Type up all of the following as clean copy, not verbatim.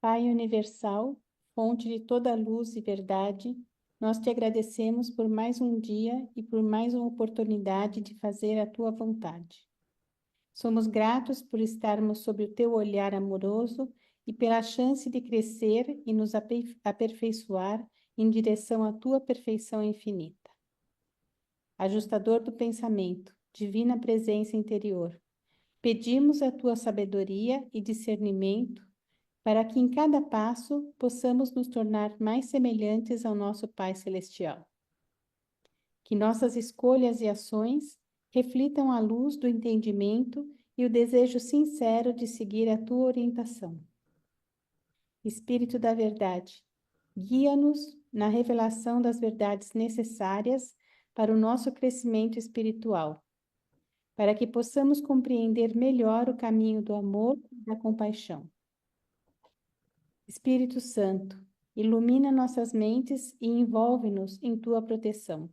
Pai universal, fonte de toda luz e verdade, nós te agradecemos por mais um dia e por mais uma oportunidade de fazer a tua vontade. Somos gratos por estarmos sob o teu olhar amoroso e pela chance de crescer e nos aperfeiçoar em direção à tua perfeição infinita. Ajustador do pensamento, divina presença interior, pedimos a tua sabedoria e discernimento para que em cada passo possamos nos tornar mais semelhantes ao nosso Pai Celestial. Que nossas escolhas e ações reflitam a luz do entendimento e o desejo sincero de seguir a tua orientação. Espírito da verdade, guia-nos na revelação das verdades necessárias para o nosso crescimento espiritual, para que possamos compreender melhor o caminho do amor e da compaixão. Espírito Santo, ilumina nossas mentes e envolve-nos em tua proteção,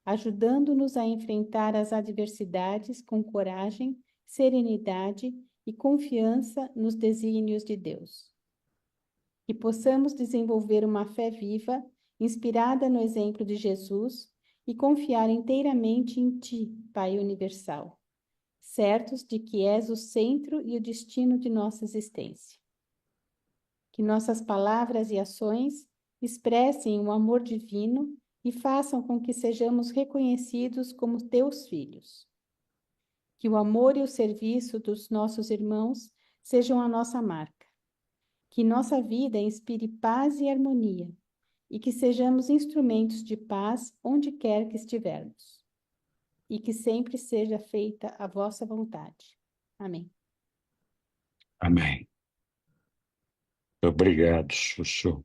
ajudando-nos a enfrentar as adversidades com coragem, serenidade e confiança nos desígnios de Deus. Que possamos desenvolver uma fé viva, inspirada no exemplo de Jesus, e confiar inteiramente em Ti, Pai Universal, certos de que és o centro e o destino de nossa existência. Que nossas palavras e ações expressem o amor divino e façam com que sejamos reconhecidos como teus filhos. Que o amor e o serviço dos nossos irmãos sejam a nossa marca. Que nossa vida inspire paz e harmonia e que sejamos instrumentos de paz onde quer que estivermos. E que sempre seja feita a vossa vontade. Amém. Amém. Obrigado, Chuchu.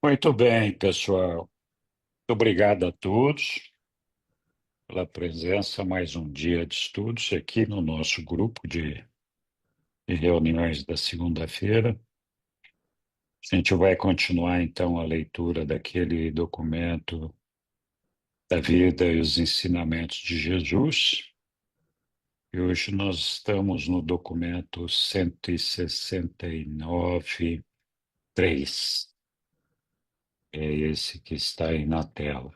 Muito bem, pessoal. Muito obrigado a todos pela presença, mais um dia de estudos aqui no nosso grupo de reuniões da segunda-feira. A gente vai continuar, então, a leitura daquele documento da vida e os ensinamentos de Jesus. E hoje nós estamos no documento 169, 3. É esse que está aí na tela.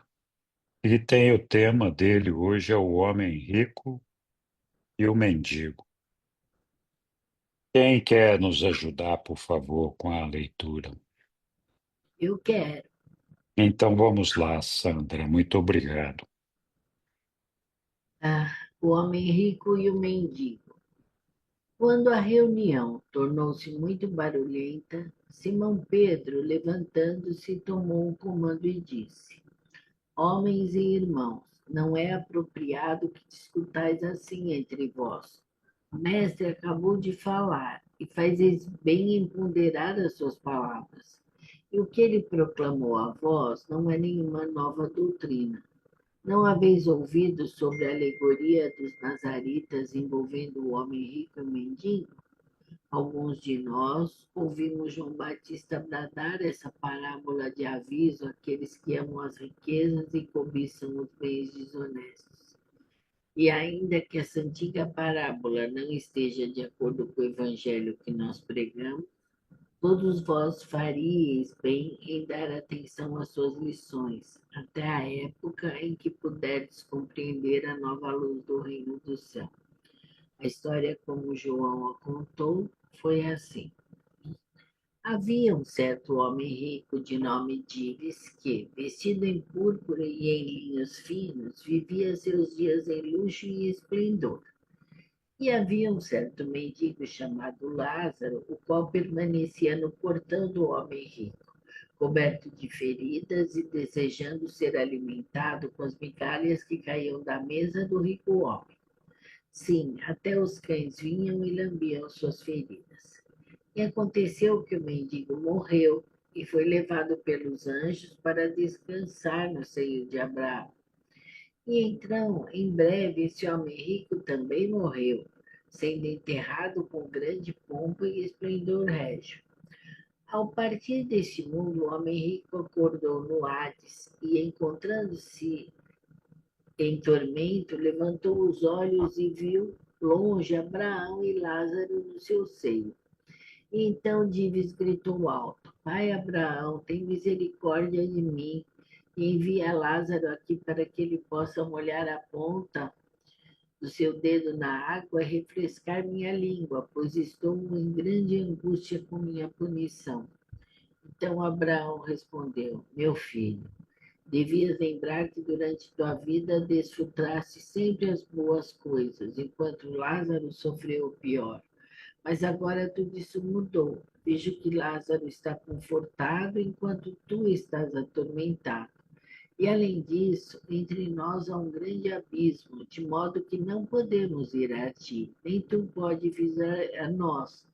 E tem o tema dele hoje, é o homem rico e o mendigo. Quem quer nos ajudar, por favor, com a leitura? Eu quero. Então vamos lá, Sandra. Muito obrigado. O homem rico e o mendigo. Quando a reunião tornou-se muito barulhenta, Simão Pedro, levantando-se, tomou o comando e disse: Homens e irmãos, não é apropriado que discutais assim entre vós. O mestre acabou de falar e fazes bem em ponderar as suas palavras. E o que ele proclamou a vós não é nenhuma nova doutrina. Não haveis ouvido sobre a alegoria dos nazaritas envolvendo o homem rico e o mendigo? Alguns de nós ouvimos João Batista bradar essa parábola de aviso àqueles que amam as riquezas e cobiçam os bens desonestos. E ainda que essa antiga parábola não esteja de acordo com o evangelho que nós pregamos, todos vós faríeis bem em dar atenção às suas lições, até a época em que puderdes compreender a nova luz do reino do céu. A história, como João a contou, foi assim. Havia um certo homem rico de nome Dives que, vestido em púrpura e em linhos finos, vivia seus dias em luxo e esplendor. E havia um certo mendigo chamado Lázaro, o qual permanecia no portão do homem rico, coberto de feridas e desejando ser alimentado com as migalhas que caíam da mesa do rico homem. Sim, até os cães vinham e lambiam suas feridas. E aconteceu que o mendigo morreu e foi levado pelos anjos para descansar no seio de Abraão. E então, em breve, esse homem rico também morreu, sendo enterrado com grande pompa e esplendor régio. Ao partir desse mundo, o homem rico acordou no Hades e, encontrando-se em tormento, levantou os olhos e viu longe Abraão e Lázaro no seu seio. E então Dives gritou alto: Pai Abraão, tem misericórdia de mim e envia Lázaro aqui para que ele possa molhar a ponta do seu dedo na água e refrescar minha língua, pois estou em grande angústia com minha punição. Então Abraão respondeu: Meu filho, devias lembrar que durante tua vida desfrutaste sempre as boas coisas, enquanto Lázaro sofreu o pior. Mas agora tudo isso mudou. Vejo que Lázaro está confortado enquanto tu estás atormentado. E além disso, entre nós há um grande abismo, de modo que não podemos ir a ti, nem tu podes vir a nós.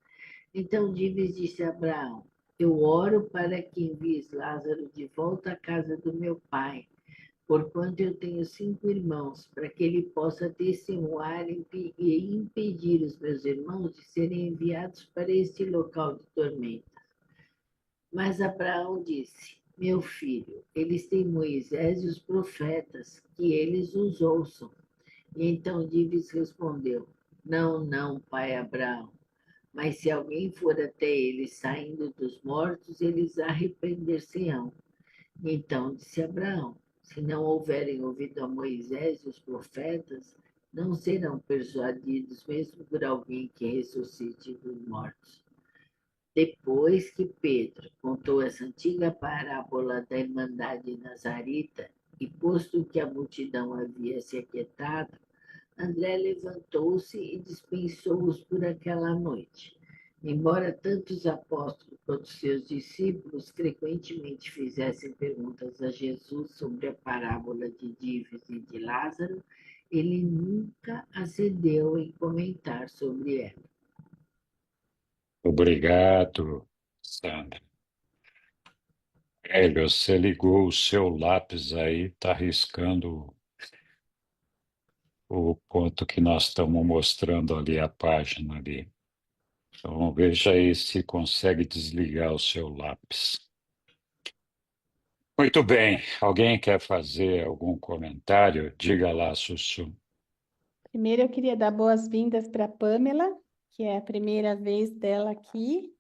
Então Dives disse a Abraão: Eu oro para que envies Lázaro de volta à casa do meu pai, porquanto eu tenho 5 irmãos, para que ele possa testemunhar e impedir os meus irmãos de serem enviados para este local de tormento. Mas Abraão disse: Meu filho, eles têm Moisés e os profetas, que eles os ouçam. E então Dives respondeu: Não, não, pai Abraão. Mas se alguém for até eles saindo dos mortos, eles arrepender-se-ão. Então disse Abraão: Se não houverem ouvido a Moisés e os profetas, não serão persuadidos, mesmo por alguém que ressuscite dos mortos. Depois que Pedro contou essa antiga parábola da Irmandade Nazarita, e posto que a multidão havia se aquietado, André levantou-se e dispensou-os por aquela noite. Embora tanto os apóstolos quanto seus discípulos frequentemente fizessem perguntas a Jesus sobre a parábola de Dives e de Lázaro, ele nunca acedeu em comentar sobre ela. Obrigado, Sandra. Hélio, você ligou o seu lápis aí, está riscando o ponto que nós estamos mostrando ali, a página ali. Então, veja aí se consegue desligar o seu lápis. Muito bem. Alguém quer fazer algum comentário? Diga lá, Sussu. Primeiro, eu queria dar boas-vindas para a Pamela, que é a primeira vez dela aqui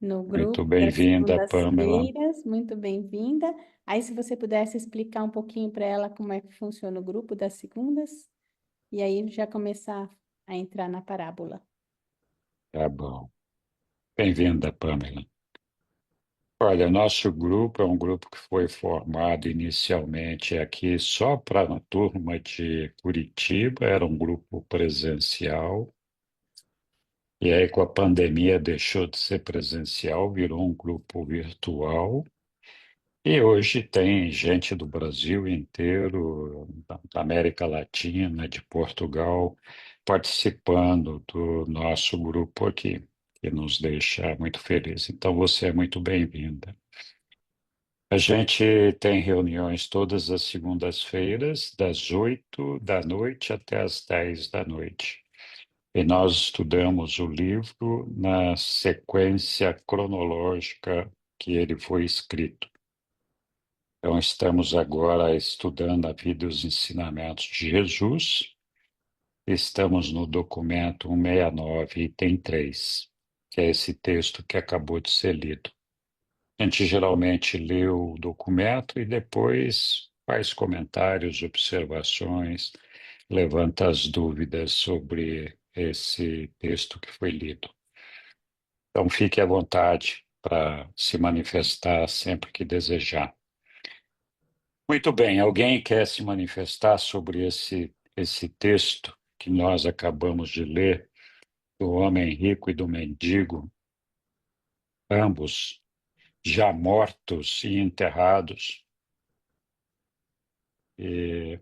no Muito grupo das bem-vinda, Pamela. segundas-feiras. Muito bem-vinda. Aí, se você pudesse explicar um pouquinho para ela como é que funciona o grupo das segundas, e aí já começar a entrar na parábola. Tá bom. Bem-vinda, Pamela. Olha, nosso grupo é um grupo que foi formado inicialmente aqui só para a turma de Curitiba, era um grupo presencial, e aí com a pandemia deixou de ser presencial, virou um grupo virtual, e hoje tem gente do Brasil inteiro, da América Latina, de Portugal, participando do nosso grupo aqui, que nos deixa muito felizes. Então você é muito bem-vinda. A gente tem reuniões todas as segundas-feiras, das 8 da noite até as 10 da noite. E nós estudamos o livro na sequência cronológica que ele foi escrito. Então, estamos agora estudando a vida e os ensinamentos de Jesus. Estamos no documento 169, item 3, que é esse texto que acabou de ser lido. A gente geralmente lê o documento e depois faz comentários, observações, levanta as dúvidas sobre esse texto que foi lido. Então, fique à vontade para se manifestar sempre que desejar. Muito bem, alguém quer se manifestar sobre esse texto que nós acabamos de ler, do homem rico e do mendigo, ambos já mortos e enterrados? E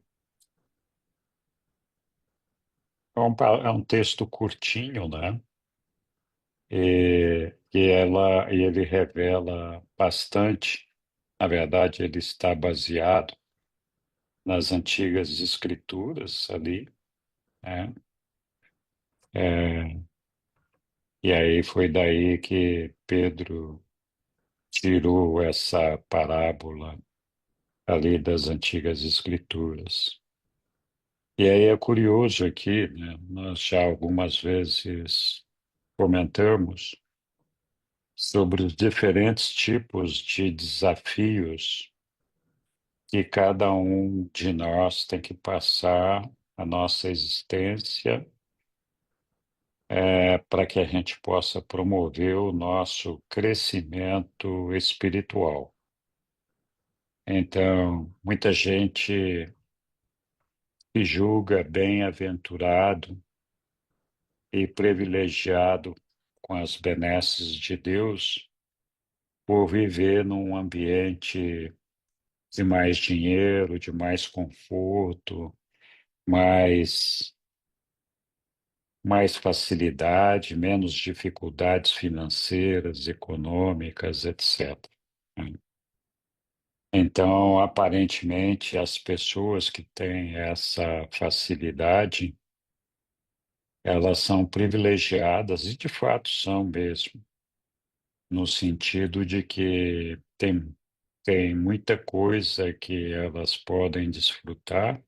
é um texto curtinho, né? E ele revela bastante. Na verdade, ele está baseado nas antigas escrituras ali, né? É, e aí foi daí que Pedro tirou essa parábola ali das antigas escrituras. E aí é curioso aqui, né? Nós já algumas vezes comentamos sobre os diferentes tipos de desafios que cada um de nós tem que passar a nossa existência para que a gente possa promover o nosso crescimento espiritual. Então, muita gente se julga bem-aventurado e privilegiado com as benesses de Deus por viver num ambiente de mais dinheiro, de mais conforto, mais, mais facilidade, menos dificuldades financeiras, econômicas, etc. Então, aparentemente, as pessoas que têm essa facilidade, elas são privilegiadas, e de fato são mesmo, no sentido de que tem muita coisa que elas podem desfrutar,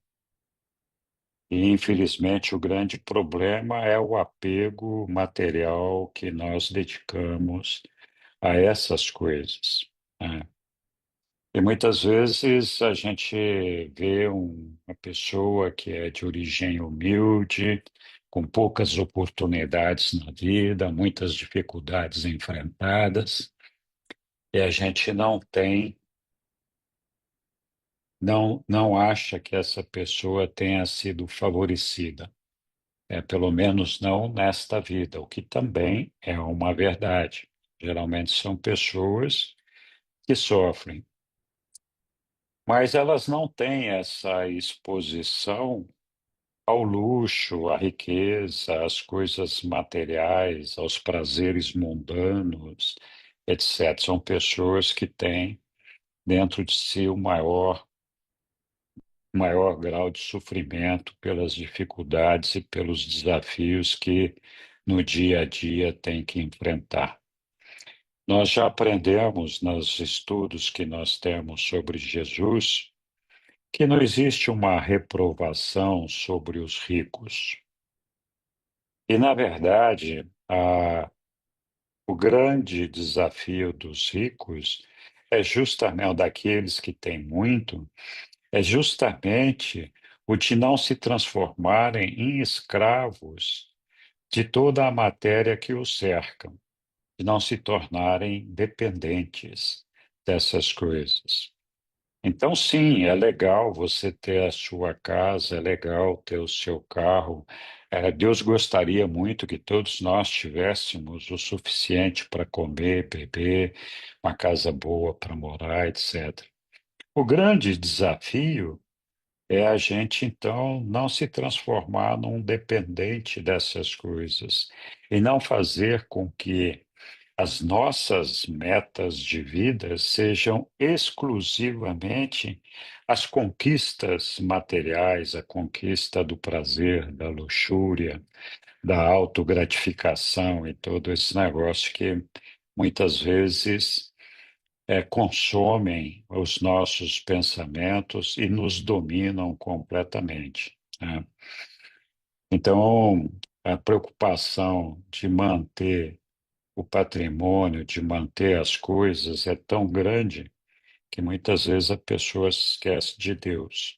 e infelizmente o grande problema é o apego material que nós dedicamos a essas coisas, né? E muitas vezes a gente vê uma pessoa que é de origem humilde, com poucas oportunidades na vida, muitas dificuldades enfrentadas, e a gente não acha que essa pessoa tenha sido favorecida. Pelo menos não nesta vida, o que também é uma verdade. Geralmente são pessoas que sofrem, mas elas não têm essa exposição ao luxo, à riqueza, às coisas materiais, aos prazeres mundanos, etc. São pessoas que têm dentro de si o maior grau de sofrimento pelas dificuldades e pelos desafios que no dia a dia têm que enfrentar. Nós já aprendemos nos estudos que nós temos sobre Jesus que não existe uma reprovação sobre os ricos. E, na verdade, o grande desafio dos ricos é justamente, ou daqueles que têm muito, é justamente o de não se transformarem em escravos de toda a matéria que os cerca, de não se tornarem dependentes dessas coisas. Então, sim, é legal você ter a sua casa, é legal ter o seu carro. Deus gostaria muito que todos nós tivéssemos o suficiente para comer, beber, uma casa boa para morar, etc. O grande desafio é a gente, então, não se transformar num dependente dessas coisas e não fazer com que as nossas metas de vida sejam exclusivamente as conquistas materiais, a conquista do prazer, da luxúria, da autogratificação e todo esse negócio que muitas vezes consomem os nossos pensamentos e nos dominam completamente, né? Então, a preocupação de manter o patrimônio, de manter as coisas, é tão grande que muitas vezes a pessoa se esquece de Deus.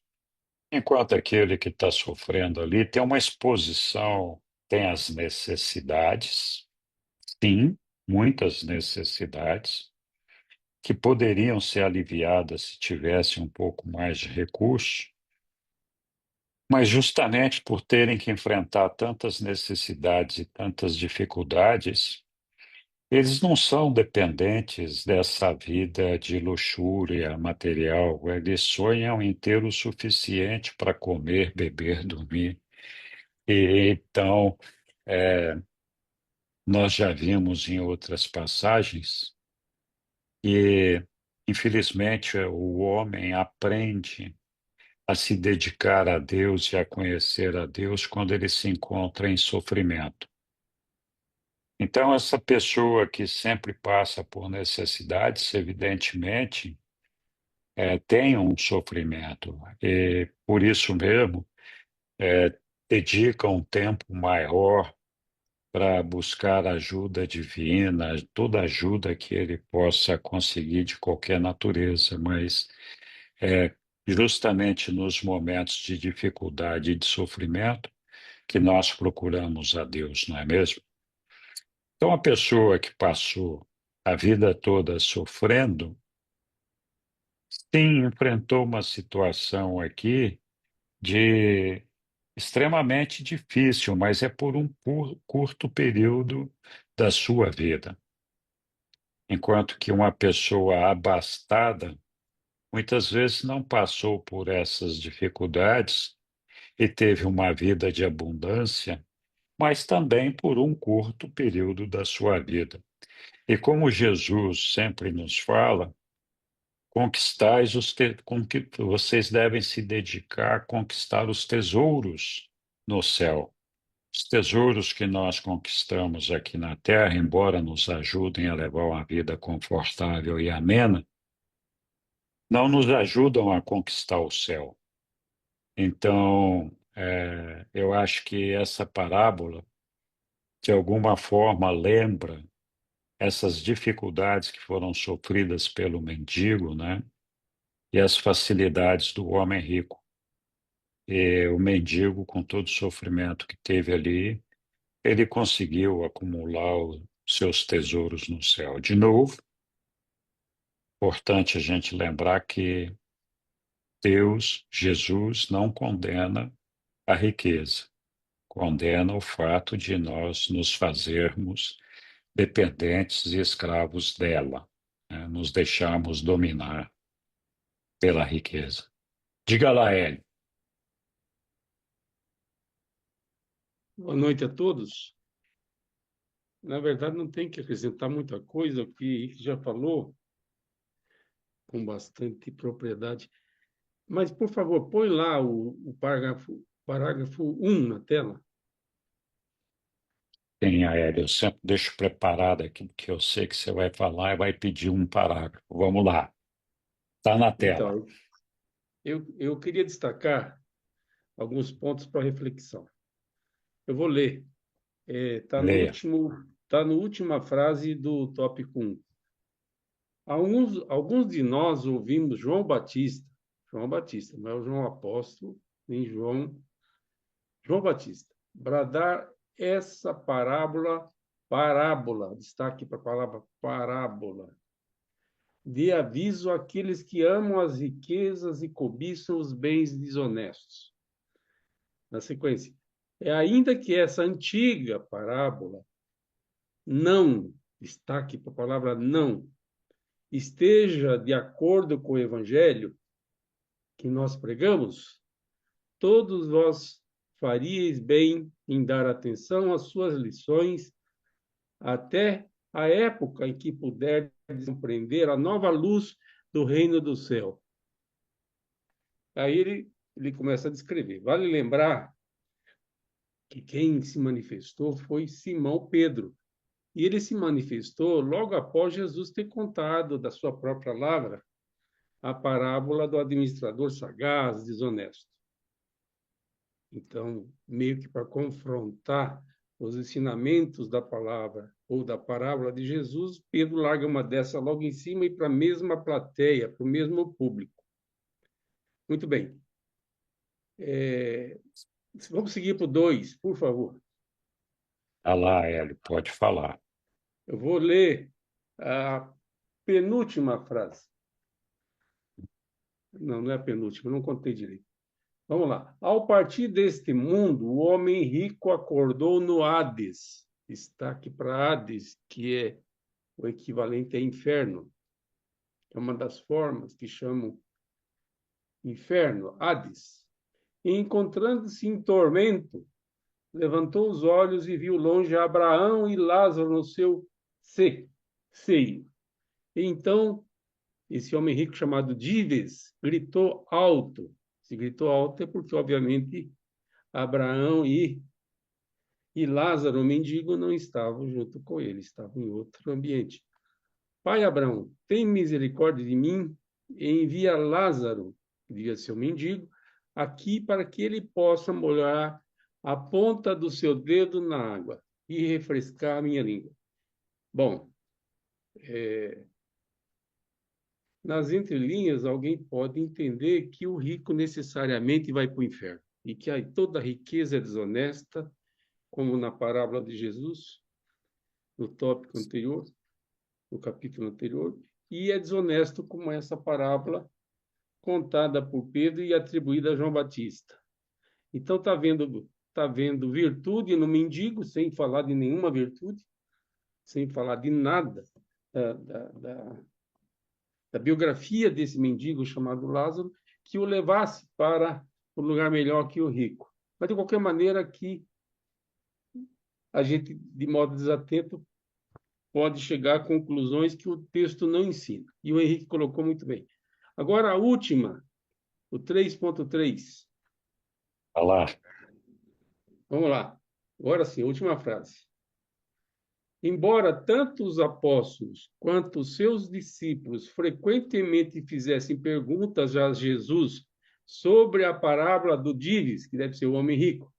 Enquanto aquele que está sofrendo ali tem uma exposição, tem as necessidades, sim, muitas necessidades, que poderiam ser aliviadas se tivesse um pouco mais de recurso, mas justamente por terem que enfrentar tantas necessidades e tantas dificuldades, eles não são dependentes dessa vida de luxúria material. Eles sonham em ter o suficiente para comer, beber, dormir. E então, é, nós já vimos em outras passagens que, infelizmente, o homem aprende a se dedicar a Deus e a conhecer a Deus quando ele se encontra em sofrimento. Então, essa pessoa que sempre passa por necessidades, evidentemente, tem um sofrimento, e por isso mesmo, dedica um tempo maior para buscar ajuda divina, toda ajuda que ele possa conseguir de qualquer natureza, mas é justamente nos momentos de dificuldade e de sofrimento que nós procuramos a Deus, não é mesmo? Então, a pessoa que passou a vida toda sofrendo, sim, enfrentou uma situação aqui de extremamente difícil, mas é por um curto período da sua vida. Enquanto que uma pessoa abastada muitas vezes não passou por essas dificuldades e teve uma vida de abundância, mas também por um curto período da sua vida. E como Jesus sempre nos fala, conquistais vocês devem se dedicar a conquistar os tesouros no céu. Os tesouros que nós conquistamos aqui na terra, embora nos ajudem a levar uma vida confortável e amena, não nos ajudam a conquistar o céu. Então, eu acho que essa parábola, de alguma forma, lembra essas dificuldades que foram sofridas pelo mendigo, né? E as facilidades do homem rico. E o mendigo, com todo o sofrimento que teve ali, ele conseguiu acumular os seus tesouros no céu. De novo, importante a gente lembrar que Deus, Jesus, não condena a riqueza, condena o fato de nós nos fazermos dependentes e escravos dela, né? Nos deixarmos dominar pela riqueza. Diga lá, Hélio. Boa noite a todos. Na verdade, não tem que acrescentar muita coisa, o que já falou com bastante propriedade. Mas, por favor, põe lá o parágrafo 1 na tela. Tem, Hélio, eu sempre deixo preparado aqui, porque eu sei que você vai falar e vai pedir um parágrafo. Vamos lá. Está na tela. Então, eu queria destacar alguns pontos para reflexão. Eu vou ler. Está no Leia. tá na última frase do tópico 1. Alguns de nós ouvimos João Batista, não é o João Apóstolo, nem João Batista, bradar essa parábola, destaque para a palavra parábola, de aviso àqueles que amam as riquezas e cobiçam os bens desonestos. Na sequência, ainda que essa antiga parábola não, destaque para a palavra não, esteja de acordo com o evangelho que nós pregamos, todos vós faríeis bem em dar atenção às suas lições até a época em que puderdes compreender a nova luz do reino do céu. Aí ele começa a descrever. Vale lembrar que quem se manifestou foi Simão Pedro. E ele se manifestou logo após Jesus ter contado da sua própria lavra a parábola do administrador sagaz, desonesto. Então, meio que para confrontar os ensinamentos da palavra ou da parábola de Jesus, Pedro larga uma dessa logo em cima e para a mesma plateia, para o mesmo público. Muito bem. Vamos seguir para o 2, por favor. Está lá, Hélio, pode falar. Eu vou ler a penúltima frase. Não, não é a penúltima, não contei direito. Vamos lá. Ao partir deste mundo, o homem rico acordou no Hades. Destaque para Hades, que é o equivalente a inferno. É uma das formas que chamam inferno, Hades. E, encontrando-se em tormento, levantou os olhos e viu longe Abraão e Lázaro no seu seio. E então, esse homem rico chamado Dives gritou alto. Se gritou alto é porque, obviamente, Abraão e E Lázaro, o mendigo, não estava junto com ele, estava em outro ambiente. Pai Abraão, tem misericórdia de mim e envia Lázaro, que devia ser o mendigo, aqui para que ele possa molhar a ponta do seu dedo na água e refrescar a minha língua. Bom, nas entrelinhas, alguém pode entender que o rico necessariamente vai para o inferno e que aí toda riqueza é desonesta, como na parábola de Jesus, no tópico anterior, no capítulo anterior, e é desonesto como essa parábola contada por Pedro e atribuída a João Batista. Então tá vendo virtude no mendigo, sem falar de nenhuma virtude, sem falar de nada da, da, da, da biografia desse mendigo chamado Lázaro, que o levasse para um lugar melhor que o rico. Mas, de qualquer maneira, aqui a gente, de modo desatento, pode chegar a conclusões que o texto não ensina. E o Henrique colocou muito bem. Agora, a última, o 3.3. Olha lá. Vamos lá. Agora sim, a última frase. Embora tanto os apóstolos quanto os seus discípulos frequentemente fizessem perguntas a Jesus sobre a parábola do Díris, que deve ser o homem rico,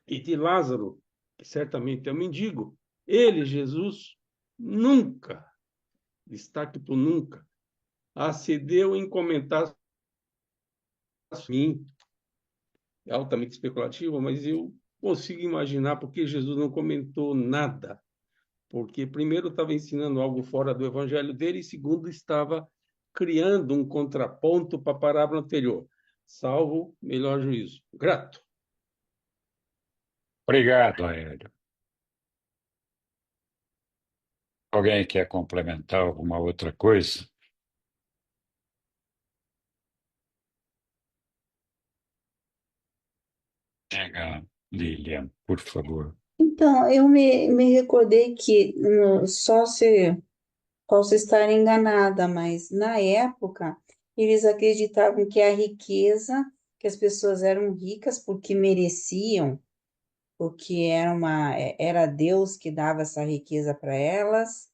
e de Lázaro, que certamente é um mendigo, ele, Jesus, nunca, destaque por nunca, acedeu em comentar assim, é altamente especulativo, mas eu consigo imaginar porque Jesus não comentou nada. Porque, primeiro, estava ensinando algo fora do evangelho dele, e, segundo, estava criando um contraponto para a parábola anterior, salvo melhor juízo. Grato. Obrigado, Aélio. Alguém quer complementar alguma outra coisa? Chega, Lilian, por favor. Então, eu me recordei que posso estar enganada, mas na época eles acreditavam que a riqueza, que as pessoas eram ricas porque mereciam, porque era Deus que dava essa riqueza para elas,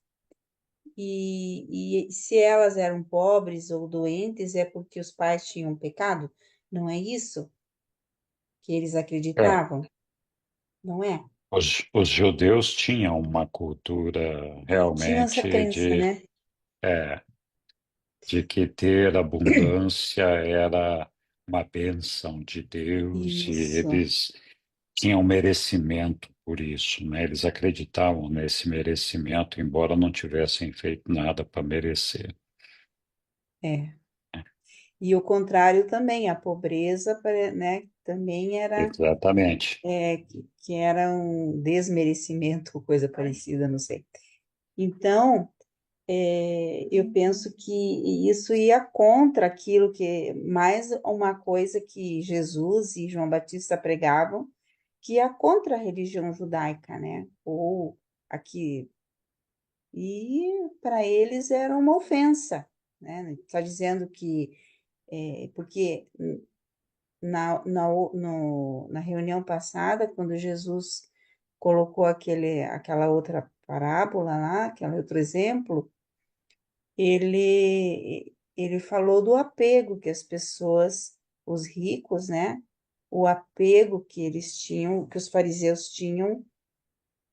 e se elas eram pobres ou doentes é porque os pais tinham pecado. Não é isso que eles É, acreditavam? Não é? os judeus tinham uma cultura Tinham essa realmente crença, né? é, de que ter abundância era uma bênção de Deus e Isso. eles tinham merecimento por isso, né? Eles acreditavam nesse merecimento, embora não tivessem feito nada para merecer. É. E o contrário também, a pobreza, né, também Exatamente. que era um desmerecimento, ou coisa parecida, não sei. Então, eu penso que isso ia contra aquilo que, mais uma coisa que Jesus e João Batista pregavam, que ia contra a religião judaica, né? Ou aqui, e para eles era uma ofensa, né? Está dizendo que, porque na reunião passada, quando Jesus colocou aquela outra parábola lá, aquele outro exemplo, ele falou do apego que as pessoas, os ricos, né? O apego que eles tinham, que os fariseus tinham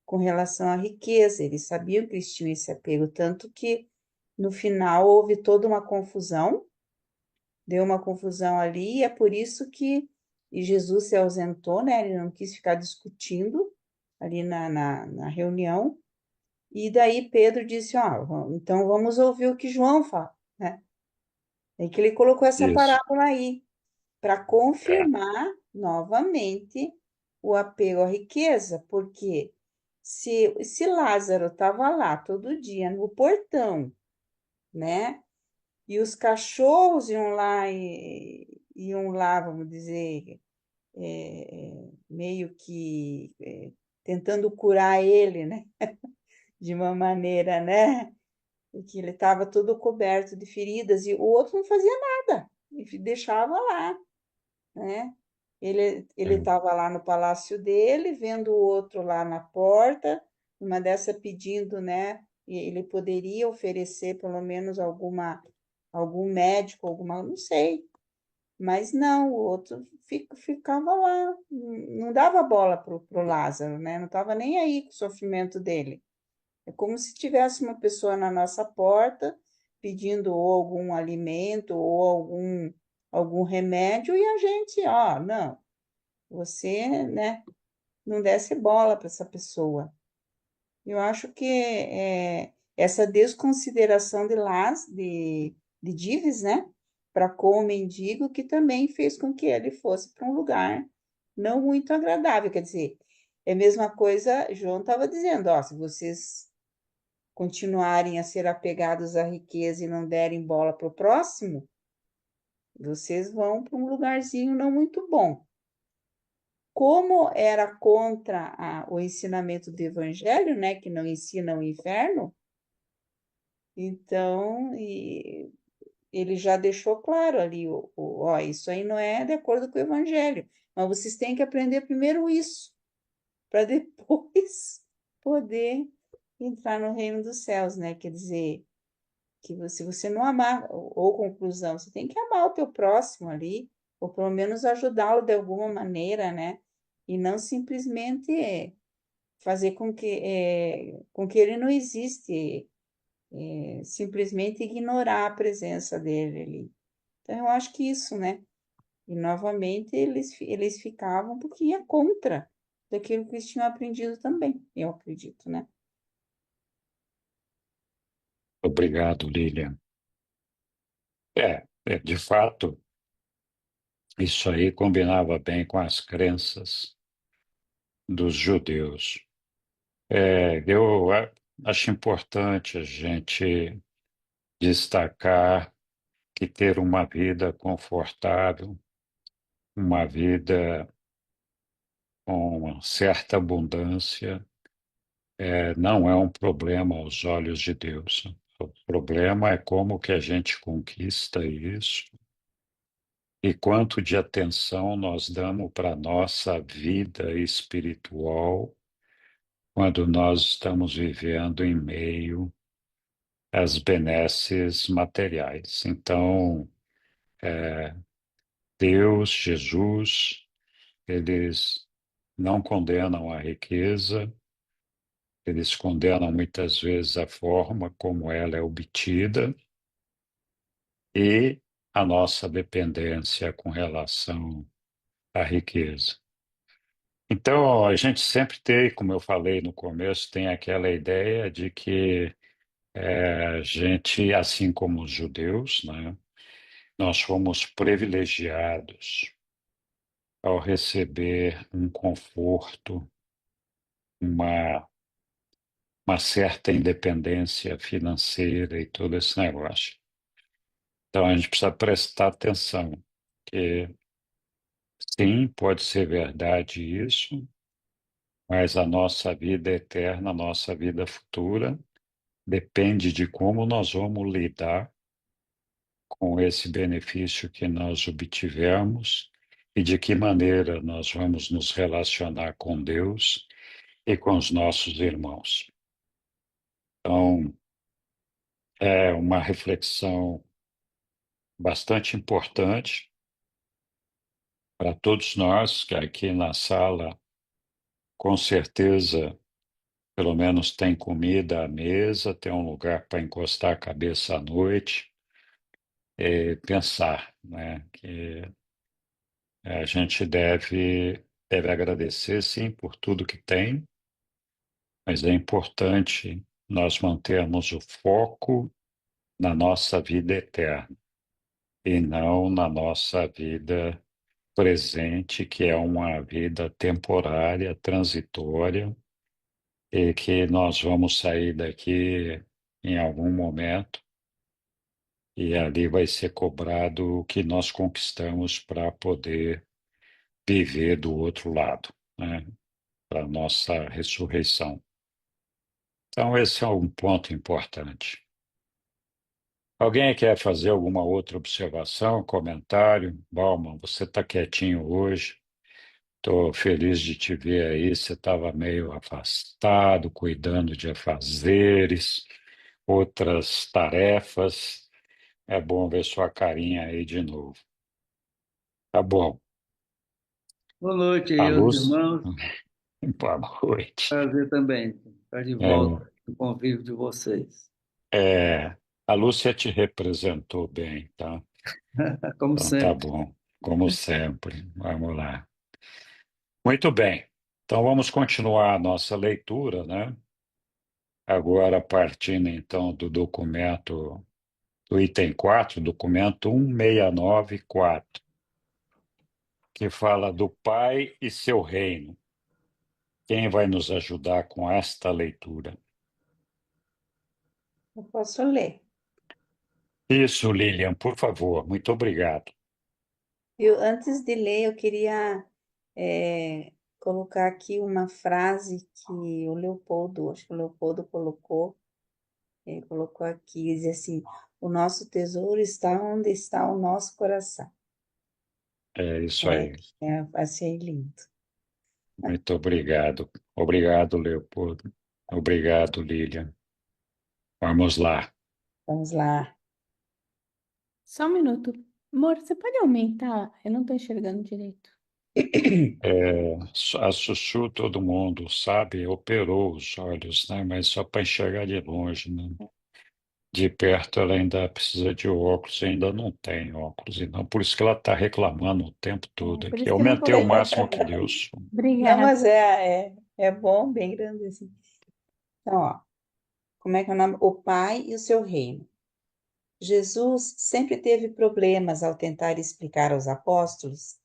com relação à riqueza. Eles sabiam que eles tinham esse apego, tanto que no final houve toda uma confusão, deu uma confusão ali, e é por isso que Jesus se ausentou, né? Ele não quis ficar discutindo ali na reunião. E daí Pedro disse: Ó, então vamos ouvir o que João fala, né? É que ele colocou essa Isso. parábola aí, para É. confirmar novamente o apego à riqueza, porque se Lázaro estava lá todo dia no portão, né? E os cachorros iam lá, vamos dizer, meio que tentando curar ele, né? De uma maneira, né? Que ele estava todo coberto de feridas e o outro não fazia nada, e deixava lá, né? Ele estava lá no palácio dele, vendo o outro lá na porta, uma dessa pedindo, né? E ele poderia oferecer pelo menos algum médico, alguma, não sei. Mas não, o outro ficava lá, não dava bola pro Lázaro, né? Não estava nem aí com o sofrimento dele. É como se tivesse uma pessoa na nossa porta pedindo ou algum alimento ou algum remédio e a gente, ó, não, você, né, não desse bola para essa pessoa. Eu acho que essa desconsideração de Dives, né, para com o mendigo, que também fez com que ele fosse para um lugar não muito agradável. Quer dizer, é a mesma coisa, João estava dizendo, ó, se vocês continuarem a ser apegados à riqueza e não derem bola para o próximo, vocês vão para um lugarzinho não muito bom. Como era contra o ensinamento do evangelho, né, que não ensina o inferno, então ele já deixou claro ali, ó, isso aí não é de acordo com o evangelho, mas vocês têm que aprender primeiro isso, para depois poder entrar no reino dos céus, né? Quer dizer, que se você não amar, ou conclusão, você tem que amar o teu próximo ali, ou pelo menos ajudá-lo de alguma maneira, né? E não simplesmente fazer com que ele não existe, simplesmente ignorar a presença dele ali. Então, eu acho que isso, né? E novamente eles ficavam porque ia contra daquilo que eles tinham aprendido também, eu acredito, né? Obrigado, Lilian. De fato, isso aí combinava bem com as crenças dos judeus. Eu acho importante a gente destacar que ter uma vida confortável, uma vida com uma certa abundância, não é um problema aos olhos de Deus. O problema é como que a gente conquista isso e quanto de atenção nós damos para a nossa vida espiritual quando nós estamos vivendo em meio às benesses materiais. Então, Deus, Jesus, eles não condenam a riqueza, eles condenam muitas vezes a forma como ela é obtida e a nossa dependência com relação à riqueza. Então, a gente sempre tem, como eu falei no começo, tem aquela ideia de que a gente, assim como os judeus, né, nós fomos privilegiados ao receber um conforto, uma, uma certa independência financeira e todo esse negócio. Então, a gente precisa prestar atenção, que sim, pode ser verdade isso, mas a nossa vida eterna, a nossa vida futura, depende de como nós vamos lidar com esse benefício que nós obtivemos e de que maneira nós vamos nos relacionar com Deus e com os nossos irmãos. Então, é uma reflexão bastante importante para todos nós que aqui na sala, com certeza, pelo menos tem comida à mesa, tem um lugar para encostar a cabeça à noite e pensar, né, que a gente deve agradecer, sim, por tudo que tem, mas é importante nós mantermos o foco na nossa vida eterna e não na nossa vida presente, que é uma vida temporária, transitória, e que nós vamos sair daqui em algum momento e ali vai ser cobrado o que nós conquistamos para poder viver do outro lado, né? Para a nossa ressurreição. Então, esse é um ponto importante. Alguém quer fazer alguma outra observação, comentário? Bauman, você está quietinho hoje. Estou feliz de te ver aí. Você estava meio afastado, cuidando de afazeres, outras tarefas. É bom ver sua carinha aí de novo. Tá bom. Boa noite A aí, os luz. irmãos. Boa noite. Prazer também estar de volta no convívio de vocês. A Lúcia te representou bem, tá? Como Então tá sempre. bom, como sempre. Vamos lá. Muito bem. Então vamos continuar a nossa leitura, né? Agora partindo então do documento, do item 4, documento 1694, que fala do Pai e seu reino. Quem vai nos ajudar com esta leitura? Eu posso ler. Isso, Lilian, por favor. Muito obrigado. Antes de ler, eu queria colocar aqui uma frase que o Leopoldo, acho que o Leopoldo colocou aqui, diz assim, o nosso tesouro está onde está o nosso coração. É isso aí. Achei lindo. Muito obrigado. Obrigado, Leopoldo. Obrigado, Lilian. Vamos lá. Vamos lá. Só um minuto. Amor, você pode aumentar? Eu não estou enxergando direito. A Chuchu, todo mundo sabe, operou os olhos, né? Mas só para enxergar de longe, né? De perto ela ainda precisa de óculos, ainda não tem óculos, então por isso que ela está reclamando o tempo todo Por aqui. isso que eu não Aumentei o coloquei. máximo que deu. Não, Obrigada. mas é bom, bem grande assim. Então, ó, como é que é o nome? O Pai e o seu reino. Jesus sempre teve problemas ao tentar explicar aos apóstolos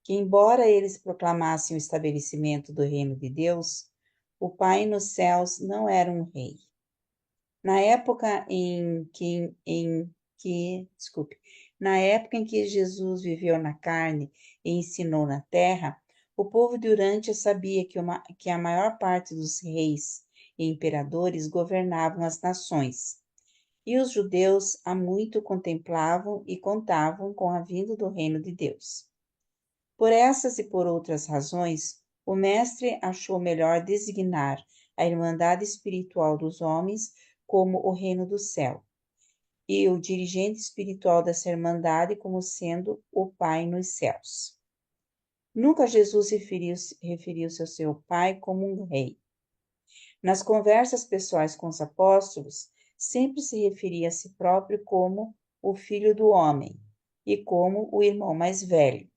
que, embora eles proclamassem o estabelecimento do reino de Deus, o Pai nos céus não era um rei. Na época desculpe, na época em que Jesus viveu na carne e ensinou na terra, o povo de Urântia sabia que a maior parte dos reis e imperadores governavam as nações. E os judeus há muito contemplavam e contavam com a vinda do reino de Deus. Por essas e por outras razões, o mestre achou melhor designar a irmandade espiritual dos homens como o reino do céu, e o dirigente espiritual dessa irmandade como sendo o Pai nos céus. Nunca Jesus referiu-se ao seu Pai como um rei. Nas conversas pessoais com os apóstolos, sempre se referia a si próprio como o Filho do Homem e como o irmão mais velho.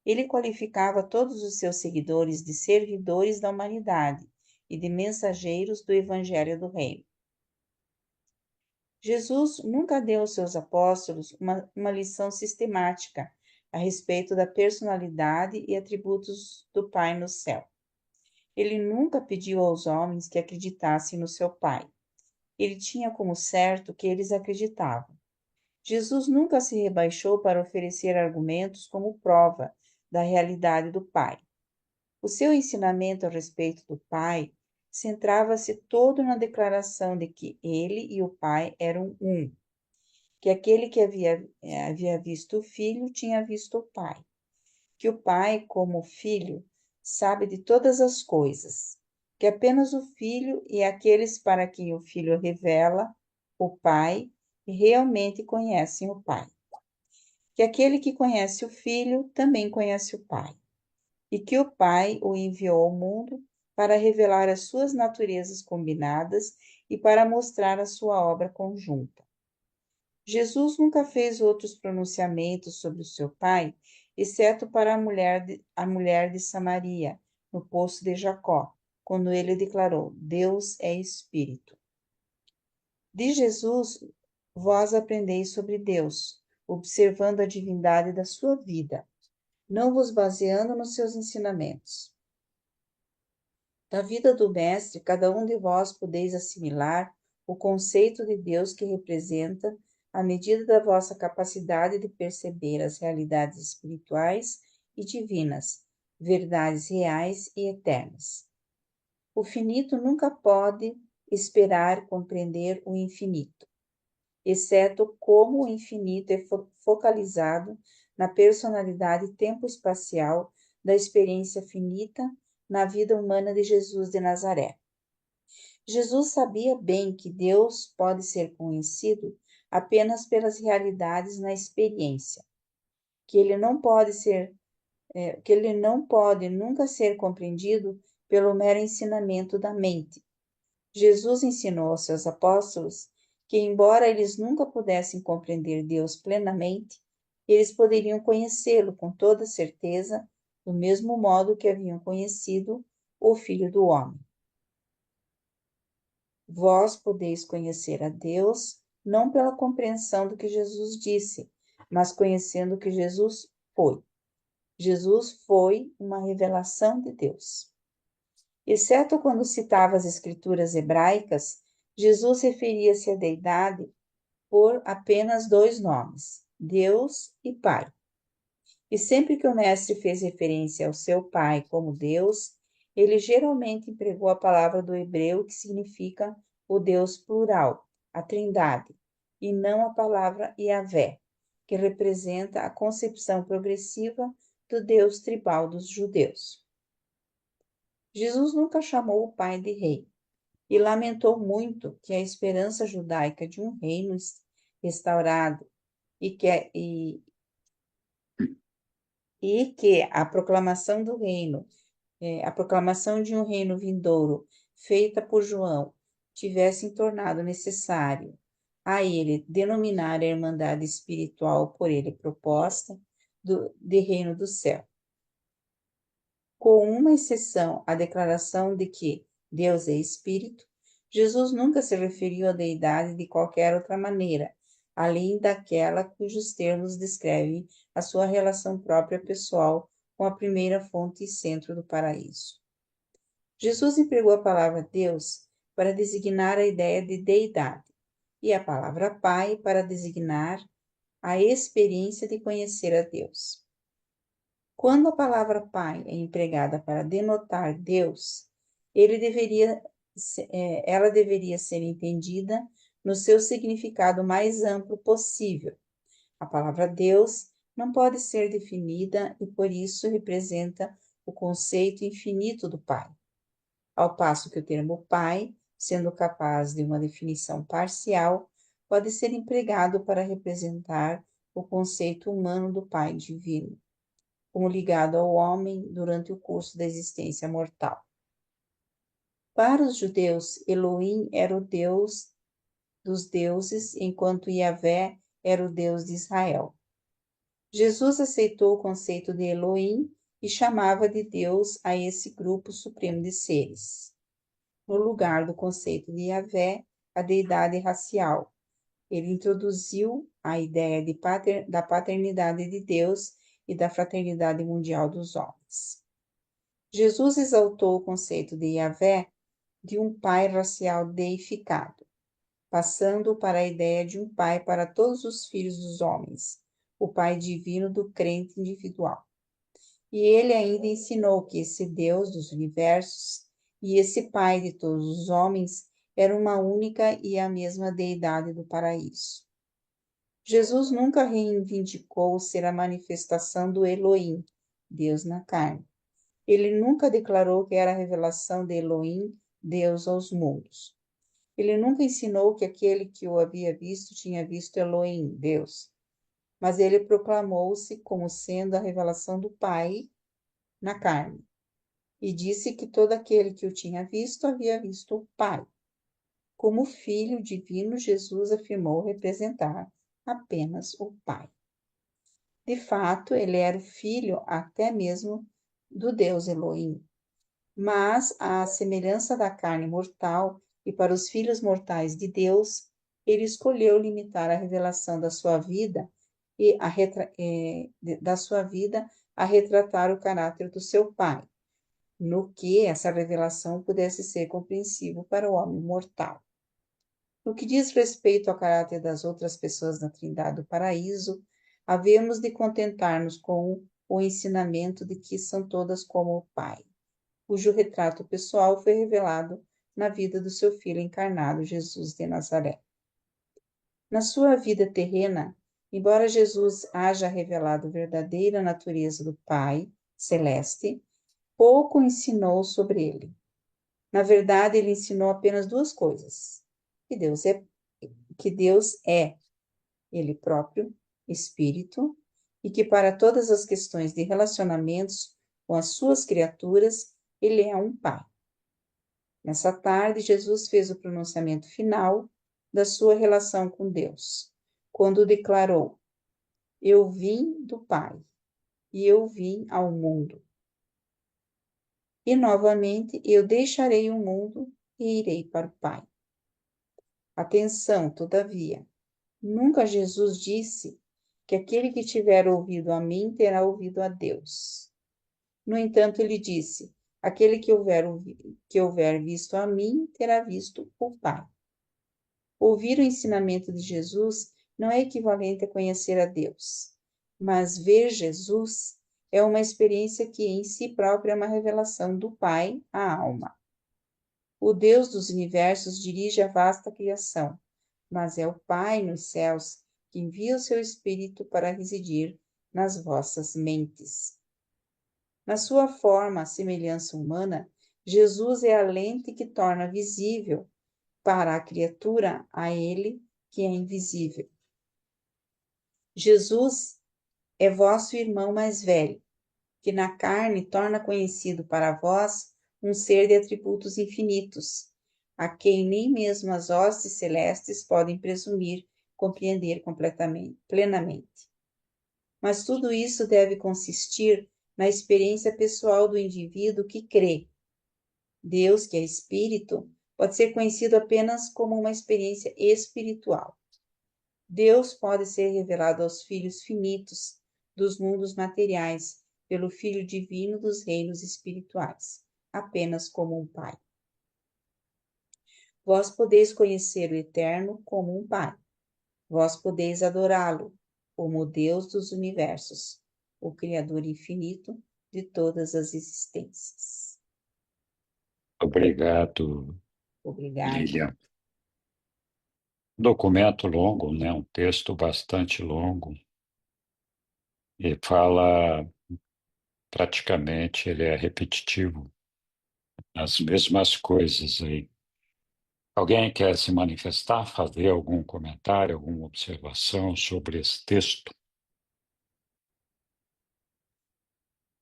Ele qualificava todos os seus seguidores de servidores da humanidade e de mensageiros do Evangelho do Reino. Jesus nunca deu aos seus apóstolos uma lição sistemática a respeito da personalidade e atributos do Pai no céu. Ele nunca pediu aos homens que acreditassem no seu Pai. Ele tinha como certo que eles acreditavam. Jesus nunca se rebaixou para oferecer argumentos como prova da realidade do Pai. O seu ensinamento a respeito do Pai centrava-se todo na declaração de que ele e o Pai eram um, que aquele que havia visto o Filho tinha visto o Pai, que o Pai, como Filho, sabe de todas as coisas, que apenas o Filho e aqueles para quem o Filho revela o Pai realmente conhecem o Pai, que aquele que conhece o Filho também conhece o Pai, e que o Pai o enviou ao mundo para revelar as suas naturezas combinadas e para mostrar a sua obra conjunta. Jesus nunca fez outros pronunciamentos sobre o seu Pai, exceto para a mulher de Samaria, no poço de Jacó, quando ele declarou: Deus é Espírito. De Jesus, vós aprendeis sobre Deus, observando a divindade da sua vida, não vos baseando nos seus ensinamentos. Da vida do Mestre, cada um de vós podeis assimilar o conceito de Deus que representa à medida da vossa capacidade de perceber as realidades espirituais e divinas, verdades reais e eternas. O finito nunca pode esperar compreender o infinito, exceto como o infinito é focalizado na personalidade tempo-espacial da experiência finita na vida humana de Jesus de Nazaré. Jesus sabia bem que Deus pode ser conhecido apenas pelas realidades na experiência, que ele não pode nunca ser compreendido pelo mero ensinamento da mente. Jesus ensinou aos seus apóstolos que, embora eles nunca pudessem compreender Deus plenamente, eles poderiam conhecê-lo com toda certeza, do mesmo modo que haviam conhecido o Filho do Homem. Vós podeis conhecer a Deus não pela compreensão do que Jesus disse, mas conhecendo o que Jesus foi. Jesus foi uma revelação de Deus. Exceto quando citava as escrituras hebraicas, Jesus referia-se à deidade por apenas dois nomes, Deus e Pai. E sempre que o mestre fez referência ao seu Pai como Deus, ele geralmente empregou a palavra do hebreu que significa o Deus plural, a Trindade, e não a palavra Yahvé, que representa a concepção progressiva do Deus tribal dos judeus. Jesus nunca chamou o Pai de rei e lamentou muito que a esperança judaica de um reino restaurado e que a proclamação do reino, a proclamação de um reino vindouro feita por João tivessem tornado necessário a ele denominar a irmandade espiritual por ele proposta de reino do céu. Com uma exceção, a declaração de que Deus é Espírito, Jesus nunca se referiu à deidade de qualquer outra maneira, além daquela cujos termos descrevem a sua relação própria pessoal com a primeira fonte e centro do paraíso. Jesus empregou a palavra Deus para designar a ideia de deidade e a palavra Pai para designar a experiência de conhecer a Deus. Quando a palavra Pai é empregada para denotar Deus, ela deveria ser entendida no seu significado mais amplo possível. A palavra Deus não pode ser definida e, por isso, representa o conceito infinito do Pai. Ao passo que o termo Pai, sendo capaz de uma definição parcial, pode ser empregado para representar o conceito humano do Pai divino, como ligado ao homem durante o curso da existência mortal. Para os judeus, Elohim era o Deus dos deuses, enquanto Yahvé era o Deus de Israel. Jesus aceitou o conceito de Elohim e chamava de Deus a esse grupo supremo de seres, no lugar do conceito de Yahvé, a deidade racial. Ele introduziu a ideia da paternidade de Deus e da fraternidade mundial dos homens. Jesus exaltou o conceito de Yahvé de um pai racial deificado, passando para a ideia de um pai para todos os filhos dos homens, o pai divino do crente individual. E ele ainda ensinou que esse Deus dos universos e esse pai de todos os homens era uma única e a mesma deidade do paraíso. Jesus nunca reivindicou ser a manifestação do Elohim, Deus na carne. Ele nunca declarou que era a revelação de Elohim, Deus aos mundos. Ele nunca ensinou que aquele que o havia visto tinha visto Elohim, Deus. Mas ele proclamou-se como sendo a revelação do Pai na carne. E disse que todo aquele que o tinha visto havia visto o Pai. Como Filho divino, Jesus afirmou representar apenas o Pai. De fato, ele era o filho até mesmo do Deus Elohim. Mas, à semelhança da carne mortal e para os filhos mortais de Deus, ele escolheu limitar a revelação da sua vida a retratar o caráter do seu Pai, no que essa revelação pudesse ser compreensível para o homem mortal. No que diz respeito ao caráter das outras pessoas da Trindade do Paraíso, havemos de contentar-nos com o ensinamento de que são todas como o Pai, cujo retrato pessoal foi revelado na vida do seu Filho encarnado, Jesus de Nazaré. Na sua vida terrena, embora Jesus haja revelado a verdadeira natureza do Pai, celeste, pouco ensinou sobre ele. Na verdade, ele ensinou apenas duas coisas: que Deus é ele próprio, espírito, e que para todas as questões de relacionamentos com as suas criaturas, ele é um pai. Nessa tarde, Jesus fez o pronunciamento final da sua relação com Deus, quando declarou: Eu vim do Pai e eu vim ao mundo. E novamente eu deixarei o mundo e irei para o Pai. Atenção, todavia, nunca Jesus disse que aquele que tiver ouvido a mim terá ouvido a Deus. No entanto, ele disse: aquele que houver visto a mim terá visto o Pai. Ouvir o ensinamento de Jesus não é equivalente a conhecer a Deus, mas ver Jesus é uma experiência que em si própria é uma revelação do Pai à alma. O Deus dos universos dirige a vasta criação, mas é o Pai nos céus que envia o seu Espírito para residir nas vossas mentes. Na sua forma, semelhança humana, Jesus é a lente que torna visível para a criatura a ele que é invisível. Jesus é vosso irmão mais velho, que na carne torna conhecido para vós um ser de atributos infinitos, a quem nem mesmo as hostes celestes podem presumir compreender plenamente. Mas tudo isso deve consistir na experiência pessoal do indivíduo que crê. Deus, que é espírito, pode ser conhecido apenas como uma experiência espiritual. Deus pode ser revelado aos filhos finitos dos mundos materiais pelo Filho divino dos reinos espirituais, apenas como um Pai. Vós podeis conhecer o Eterno como um Pai. Vós podeis adorá-lo como o Deus dos universos, o Criador infinito de todas as existências. Obrigado, Obrigada. Lilian. Documento longo, né? Um texto bastante longo. E fala, praticamente, ele é repetitivo, as mesmas coisas aí. Alguém quer se manifestar, fazer algum comentário, alguma observação sobre esse texto?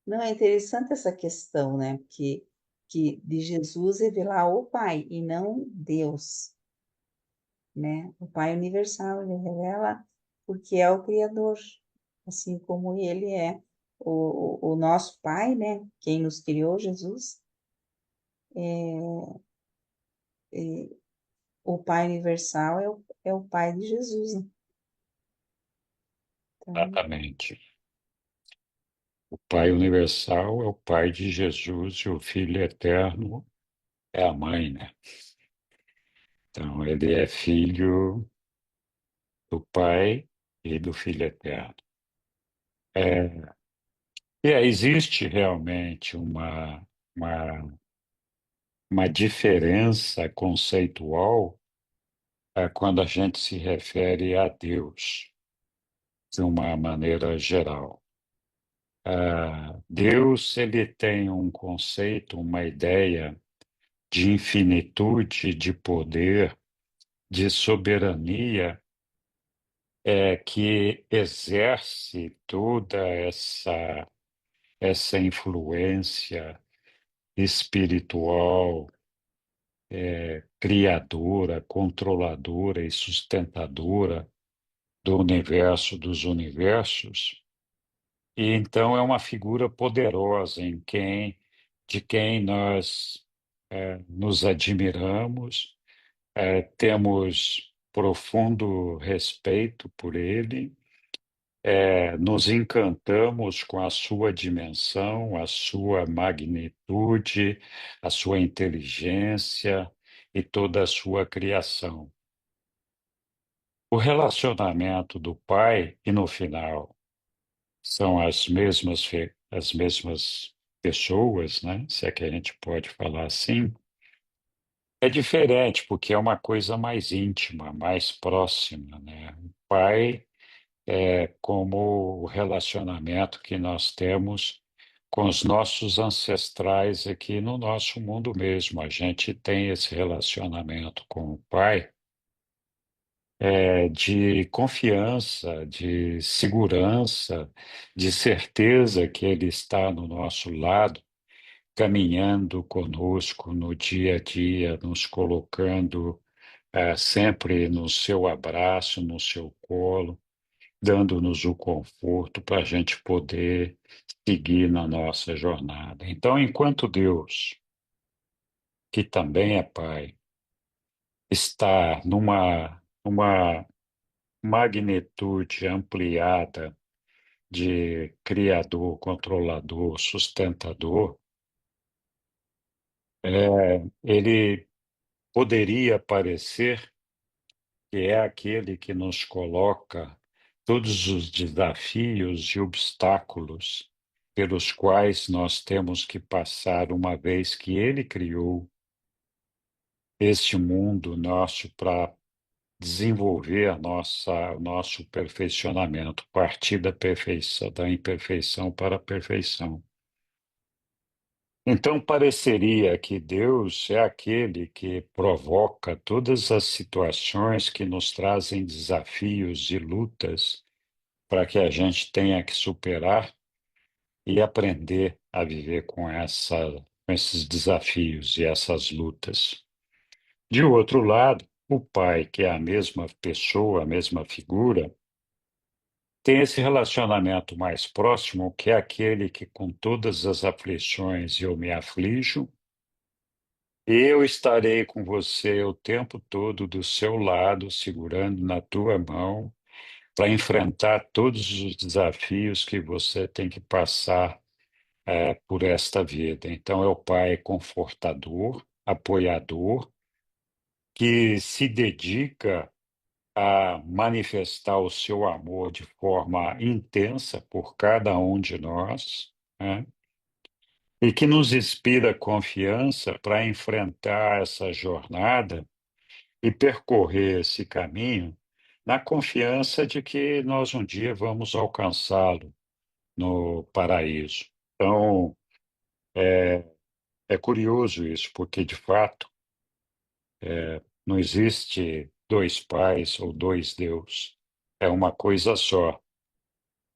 Não, é interessante essa questão, né? Que de Jesus revelar o Pai e não Deus, né? O Pai universal, ele revela porque é o Criador, assim como ele é o nosso Pai, né? Quem nos criou, Jesus, o Pai universal é o Pai de Jesus, né? Então, Exatamente. O Pai universal é o Pai de Jesus e o Filho eterno é a mãe, né? Então, ele é filho do Pai e do Filho eterno. Existe realmente uma, uma diferença conceitual quando a gente se refere a Deus, de uma maneira geral. Deus, ele tem um conceito, uma ideia de infinitude, de poder, de soberania, que exerce toda essa influência espiritual, criadora, controladora e sustentadora do universo dos universos. E então é uma figura poderosa de quem nós nos admiramos, temos profundo respeito por ele, nos encantamos com a sua dimensão, a sua magnitude, a sua inteligência e toda a sua criação. O relacionamento do pai, e no final são as mesmas pessoas, né? Se é que a gente pode falar assim, é diferente porque é uma coisa mais íntima, mais próxima, né? O pai é como o relacionamento que nós temos com os nossos ancestrais aqui no nosso mundo mesmo. A gente tem esse relacionamento com o Pai, de confiança, de segurança, de certeza que Ele está no nosso lado, caminhando conosco no dia a dia, nos colocando sempre no seu abraço, no seu colo, dando-nos o conforto para a gente poder seguir na nossa jornada. Então, enquanto Deus, que também é Pai, está numa magnitude ampliada de criador, controlador, sustentador, ele poderia parecer que é aquele que nos coloca todos os desafios e obstáculos pelos quais nós temos que passar uma vez que ele criou este mundo nosso para desenvolver o nosso perfeccionamento, partir da perfeição, da imperfeição para a perfeição. Então, pareceria que Deus é aquele que provoca todas as situações que nos trazem desafios e lutas para que a gente tenha que superar e aprender a viver com esses desafios e essas lutas. De outro lado, o pai, que é a mesma pessoa, a mesma figura, tem esse relacionamento mais próximo, que é aquele que, com todas as aflições, eu me aflijo. Eu estarei com você o tempo todo do seu lado, segurando na tua mão, para enfrentar todos os desafios que você tem que passar, por esta vida. Então, é o pai confortador, apoiador, que se dedica a manifestar o seu amor de forma intensa por cada um de nós, né? E que nos inspira confiança para enfrentar essa jornada e percorrer esse caminho na confiança de que nós um dia vamos alcançá-lo no paraíso. Então, é curioso isso, porque de fato não existe dois pais ou dois Deus. É uma coisa só.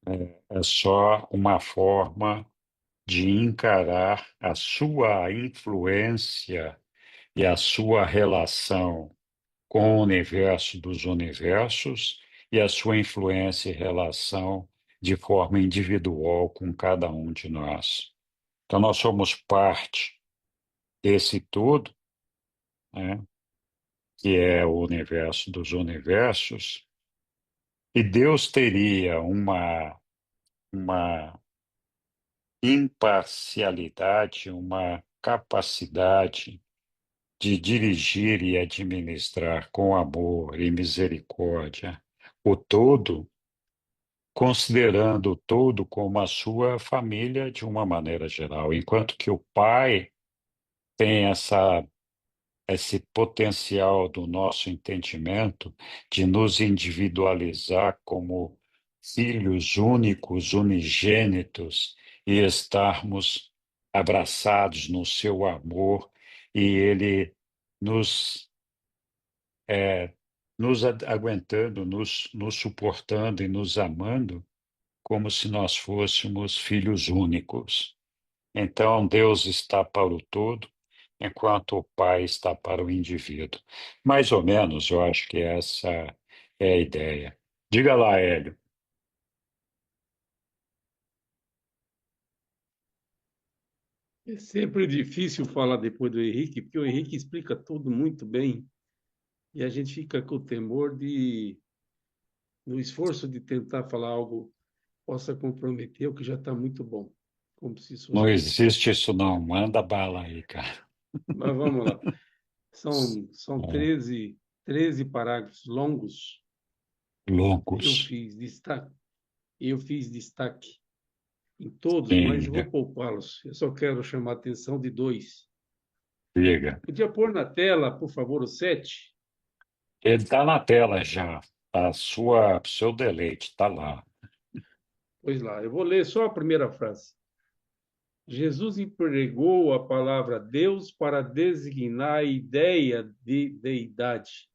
É só uma forma de encarar a sua influência e a sua relação com o universo dos universos e a sua influência e relação de forma individual com cada um de nós. Então, nós somos parte desse todo, né, que é o universo dos universos, e Deus teria uma imparcialidade, uma capacidade de dirigir e administrar com amor e misericórdia o todo, considerando o todo como a sua família de uma maneira geral, enquanto que o pai tem esse potencial do nosso entendimento de nos individualizar como filhos únicos, unigênitos e estarmos abraçados no seu amor e ele nos aguentando, nos suportando e nos amando como se nós fôssemos filhos únicos. Então, Deus está para o todo, enquanto o Pai está para o indivíduo. Mais ou menos, eu acho que essa é a ideia. Diga lá, Hélio. É sempre difícil falar depois do Henrique, porque o Henrique explica tudo muito bem e a gente fica com o temor no esforço de tentar falar algo possa comprometer o que já está muito bom, como se isso fosse Não possível. existe isso, não. Manda bala aí, cara. Mas vamos lá. São É, 13 parágrafos longos. Eu longos. fiz destaque, eu fiz destaque em todos, mas Sim, eu vou poupá-los. Eu só quero chamar a atenção de dois. diga. Podia pôr na tela, por favor, o 7? Ele está na tela já. Seu deleite está lá. Pois lá, eu vou ler só a primeira frase. Jesus empregou a palavra Deus para designar a ideia de deidade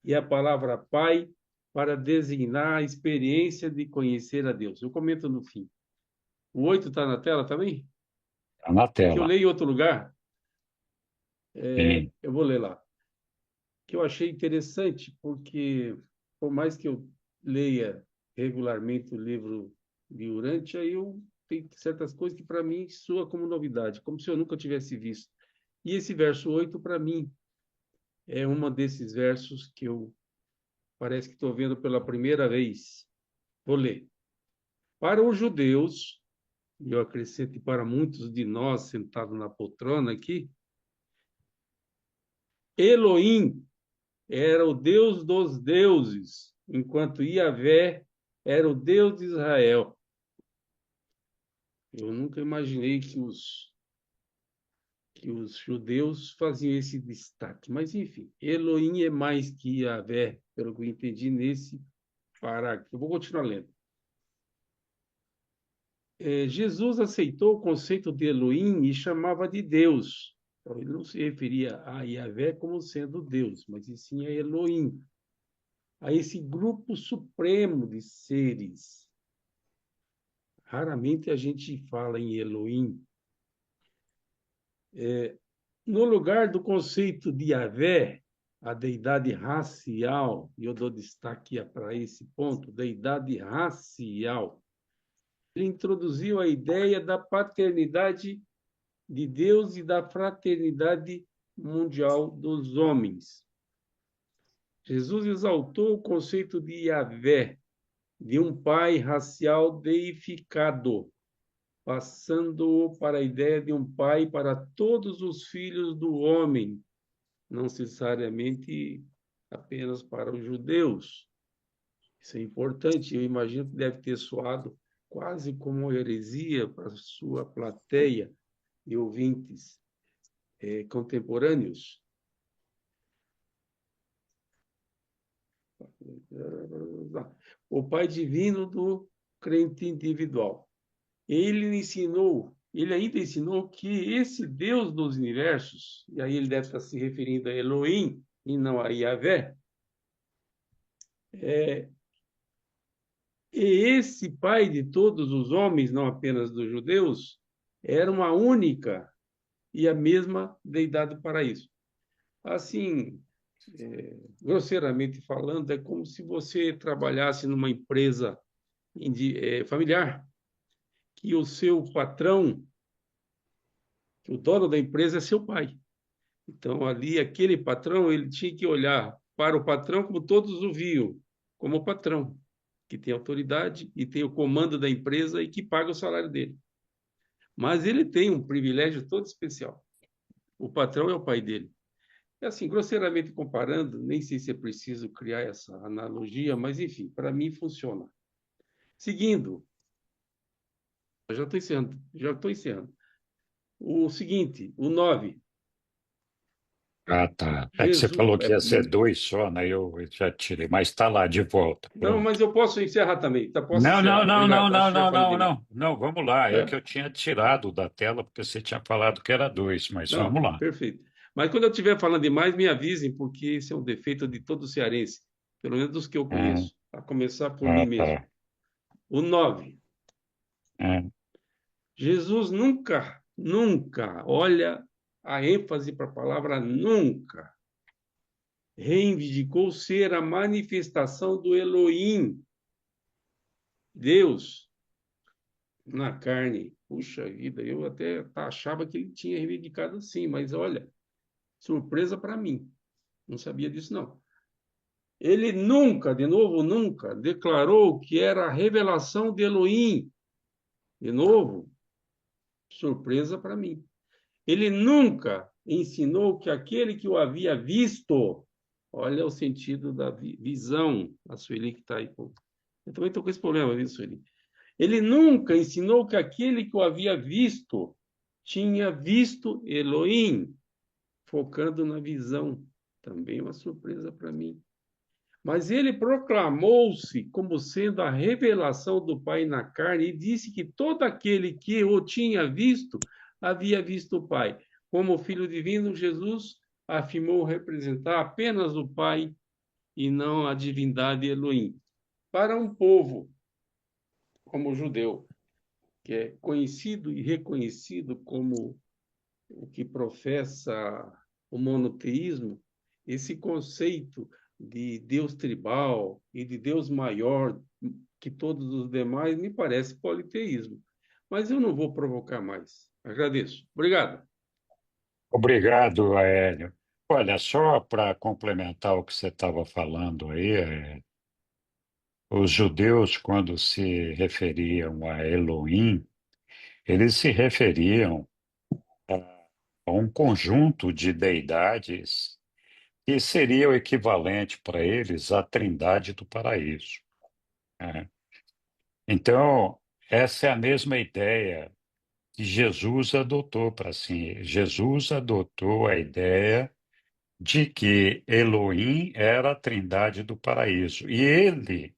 e a palavra Pai para designar a experiência de conhecer a Deus. Eu comento no fim. O 8 está na tela também? Está na Que eu tela. leio em outro lugar. Sim. Eu vou ler lá. Que eu achei interessante, porque por mais que eu leia regularmente o livro de Urântia, eu tenho certas coisas que para mim soa como novidade, como se eu nunca tivesse visto. E esse verso 8 para mim, é um desses versos que eu parece que estou vendo pela primeira vez. Vou ler. Para os judeus, e eu acrescento para muitos de nós sentados na poltrona aqui, Elohim era o Deus dos deuses, enquanto Yahvé era o Deus de Israel. Eu nunca imaginei que os judeus faziam esse destaque. Mas, enfim, Elohim é mais que Yahvé, pelo que eu entendi nesse parágrafo. Eu vou continuar lendo. Jesus aceitou o conceito de Elohim e chamava de Deus. Então, ele não se referia a Yahvé como sendo Deus, mas e sim a Elohim, a esse grupo supremo de seres. Raramente a gente fala em Elohim. No lugar do conceito de Yahvé, a deidade racial, e eu dou destaque para esse ponto, deidade racial, ele introduziu a ideia da paternidade de Deus e da fraternidade mundial dos homens. Jesus exaltou o conceito de Yahvé, de um pai racial deificado, passando-o para a ideia de um pai para todos os filhos do homem, não necessariamente apenas para os judeus. Isso é importante, eu imagino que deve ter soado quase como uma heresia para a sua plateia de ouvintes contemporâneos. O Pai divino do crente individual. Ele ainda ensinou que esse Deus dos universos, e aí ele deve estar se referindo a Elohim e não a Yahvé, e esse Pai de todos os homens, não apenas dos judeus, era uma única e a mesma deidade para isso. Assim, grosseiramente falando, é como se você trabalhasse numa empresa familiar, que o seu patrão, que o dono da empresa é seu pai. Então, ali, aquele patrão, ele tinha que olhar para o patrão como todos o viam, como o patrão, que tem autoridade e tem o comando da empresa e que paga o salário dele. Mas ele tem um privilégio todo especial. O patrão é o pai dele. É assim, grosseiramente comparando, nem sei se é preciso criar essa analogia, mas, enfim, para mim funciona. Seguindo, eu já estou encerrando. O seguinte, o 9. Ah, tá. É que você Jesus. falou que ia ser 2 só, né? Eu já tirei, mas está lá de volta. Não, Pronto. mas eu posso encerrar também. Tá, posso Não, não, encerrar. não, não, Obrigado. Acho não, que já não, falei não, demais. não. Não, vamos lá. É que É? eu tinha tirado da tela porque você tinha falado que era 2, mas Não, vamos lá. perfeito. Mas quando eu estiver falando demais, me avisem, porque esse é um defeito de todo cearense, pelo menos dos que eu Ah, conheço, a começar por mim ah, mesmo. tá. O 9. Ah, Jesus nunca, olha a ênfase para a palavra nunca, reivindicou ser a manifestação do Elohim, Deus, na carne. Puxa vida, eu até achava que ele tinha reivindicado assim, mas olha, surpresa para mim. Não sabia disso, não. Ele nunca, de novo, nunca, declarou que era a revelação de Elohim. De novo, surpresa para mim. Ele nunca ensinou que aquele que o havia visto, olha o sentido da visão, a Sueli que está aí. Eu também estou com esse problema, viu, Sueli? Ele nunca ensinou que aquele que o havia visto tinha visto Elohim, focando na visão. Também uma surpresa para mim. Mas ele proclamou-se como sendo a revelação do Pai na carne e disse que todo aquele que o tinha visto havia visto o Pai. Como Filho divino, Jesus afirmou representar apenas o Pai e não a divindade Elohim. Para um povo como o judeu, que é conhecido e reconhecido como o que professa o monoteísmo, esse conceito de Deus tribal e de Deus maior que todos os demais me parece politeísmo. Mas eu não vou provocar mais. Agradeço. Obrigado. Obrigado, Aélio. Olha, só para complementar o que você estava falando aí, os judeus, quando se referiam a Elohim, eles se referiam a um conjunto de deidades que seria o equivalente para eles à Trindade do Paraíso, né? Então, essa é a mesma ideia que Jesus adotou para si. Jesus adotou a ideia de que Elohim era a Trindade do Paraíso. E ele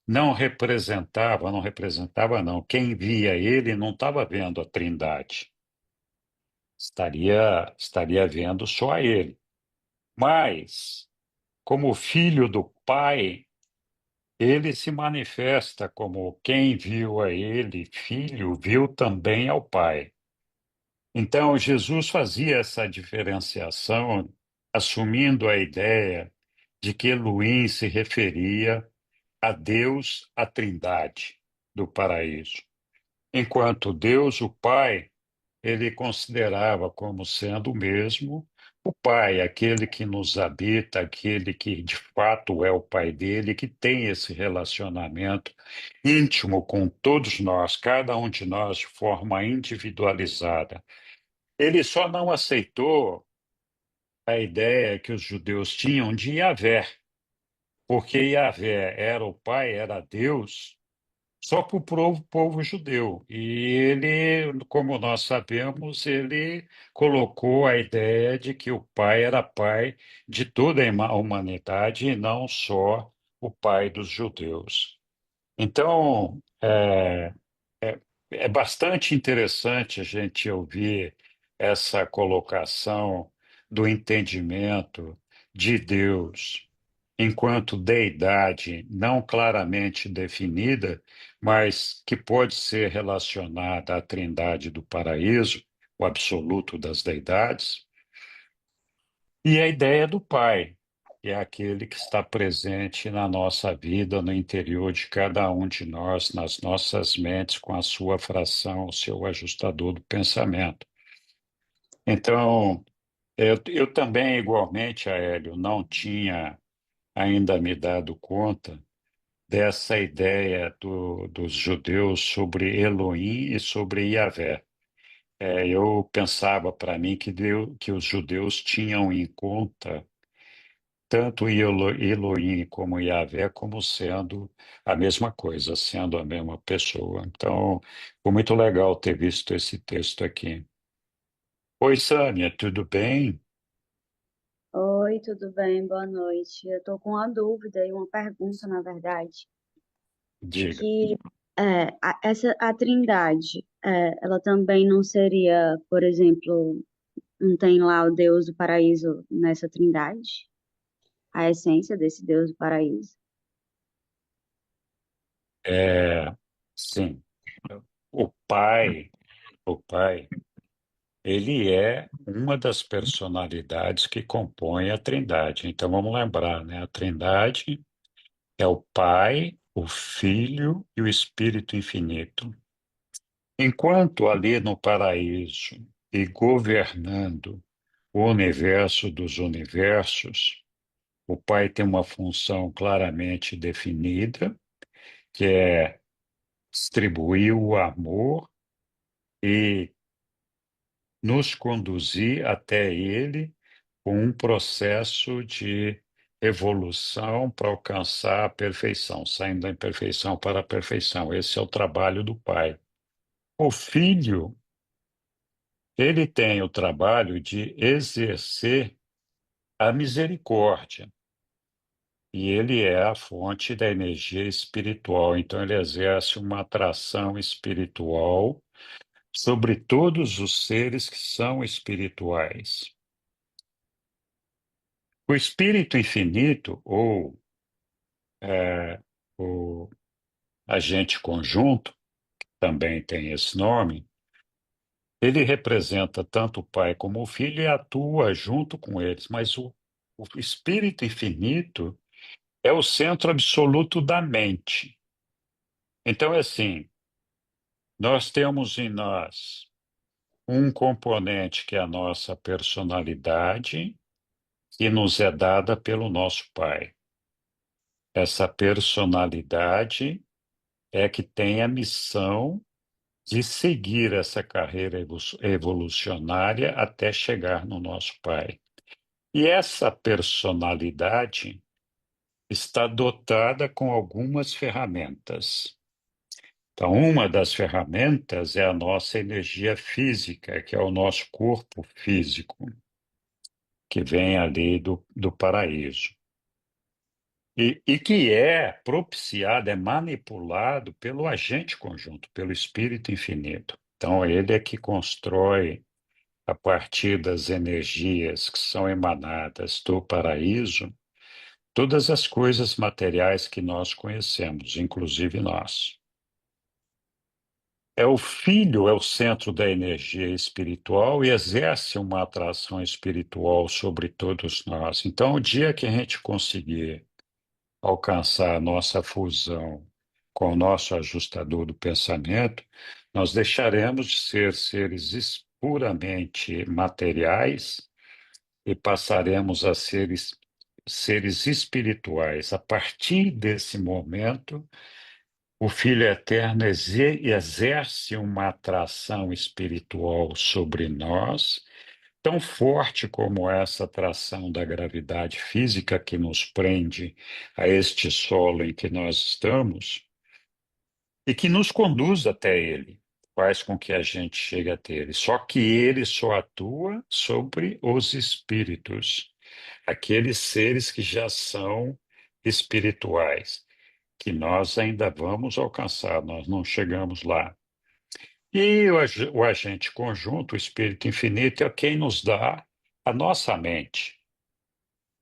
não, quem via ele não estava vendo a Trindade, estaria vendo só a ele. Mas, como filho do Pai, ele se manifesta como quem viu a ele, filho, viu também ao Pai. Então, Jesus fazia essa diferenciação, assumindo a ideia de que Elohim se referia a Deus, a Trindade do paraíso, enquanto Deus, o Pai, ele considerava como sendo o mesmo o Pai, aquele que nos habita, aquele que de fato é o Pai dele, que tem esse relacionamento íntimo com todos nós, cada um de nós de forma individualizada. Ele só não aceitou a ideia que os judeus tinham de Yahvé, porque Yahvé era o Pai, era Deus, só para o povo judeu. E ele, como nós sabemos, ele colocou a ideia de que o Pai era Pai de toda a humanidade e não só o Pai dos judeus. Então, é bastante interessante a gente ouvir essa colocação do entendimento de Deus enquanto deidade não claramente definida, mas que pode ser relacionada à Trindade do paraíso, o absoluto das deidades, e a ideia do Pai, que é aquele que está presente na nossa vida, no interior de cada um de nós, nas nossas mentes, com a sua fração, o seu ajustador do pensamento. Então, eu também, igualmente, Aélio, não tinha ainda me dado conta dessa ideia dos judeus sobre Elohim e sobre Yahvé. Eu pensava para mim que os judeus tinham em conta tanto Elohim como Yahvé como sendo a mesma coisa, sendo a mesma pessoa. Então, foi muito legal ter visto esse texto aqui. Oi, Sâmia, tudo bem? Oi, tudo bem? Boa noite. Eu estou com uma dúvida e uma pergunta, na verdade, Diga. que a Trindade, ela também não seria, por exemplo, não tem lá o Deus do paraíso nessa Trindade? A essência desse Deus do paraíso? É, sim, o Pai, ele é uma das personalidades que compõe a Trindade. Então vamos lembrar, né? A Trindade é o Pai, o Filho e o Espírito Infinito. Enquanto ali no paraíso e governando o universo dos universos, o Pai tem uma função claramente definida, que é distribuir o amor e nos conduzir até Ele com um processo de evolução para alcançar a perfeição, saindo da imperfeição para a perfeição. Esse é o trabalho do Pai. O Filho, ele tem o trabalho de exercer a misericórdia. e ele é a fonte da energia espiritual. Então, ele exerce uma atração espiritual sobre todos os seres que são espirituais. O espírito infinito, ou o agente conjunto, também tem esse nome, ele representa tanto o Pai como o Filho e atua junto com eles, mas o espírito infinito é o centro absoluto da mente. Então, é assim, nós temos em nós um componente que é a nossa personalidade, que nos é dada pelo nosso Pai. Essa personalidade é que tem a missão de seguir essa carreira evolucionária até chegar no nosso Pai. E essa personalidade está dotada com algumas ferramentas. Então, uma das ferramentas é a nossa energia física, que é o nosso corpo físico, que vem ali do paraíso. E que é propiciado, é manipulado pelo agente conjunto, pelo Espírito Infinito. Então, ele é que constrói, a partir das energias que são emanadas do paraíso, todas as coisas materiais que nós conhecemos, inclusive nós. É o Filho, é o centro da energia espiritual e exerce uma atração espiritual sobre todos nós. Então, o dia que a gente conseguir alcançar a nossa fusão com o nosso ajustador do pensamento, nós deixaremos de ser seres puramente materiais e passaremos a ser seres espirituais. A partir desse momento, o Filho Eterno exerce uma atração espiritual sobre nós, tão forte como essa atração da gravidade física que nos prende a este solo em que nós estamos e que nos conduz até ele, faz com que a gente chegue até ele. Só que ele só atua sobre os espíritos, aqueles seres que já são espirituais, que nós ainda vamos alcançar, nós não chegamos lá. E o agente conjunto, o Espírito Infinito, é quem nos dá a nossa mente.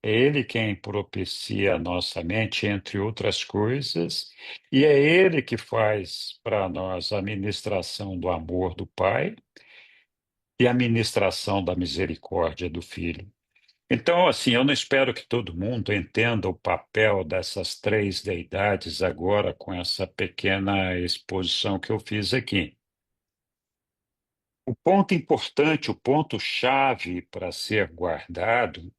É ele quem propicia a nossa mente, entre outras coisas, e é ele que faz para nós a ministração do amor do Pai e a ministração da misericórdia do Filho. Então, assim, eu não espero que todo mundo entenda o papel dessas três deidades agora com essa pequena exposição que eu fiz aqui. O ponto importante, o ponto-chave para ser guardado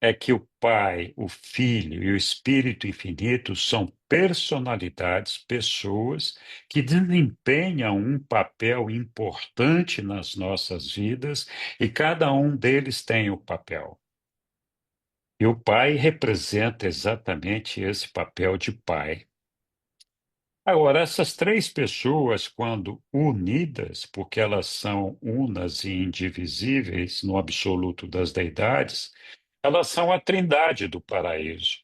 é que o Pai, o Filho e o Espírito Infinito são personalidades, pessoas que desempenham um papel importante nas nossas vidas e cada um deles tem o papel. E o pai representa exatamente esse papel de pai. Agora, essas três pessoas, quando unidas, porque elas são unas e indivisíveis no absoluto das deidades, elas são a trindade do paraíso.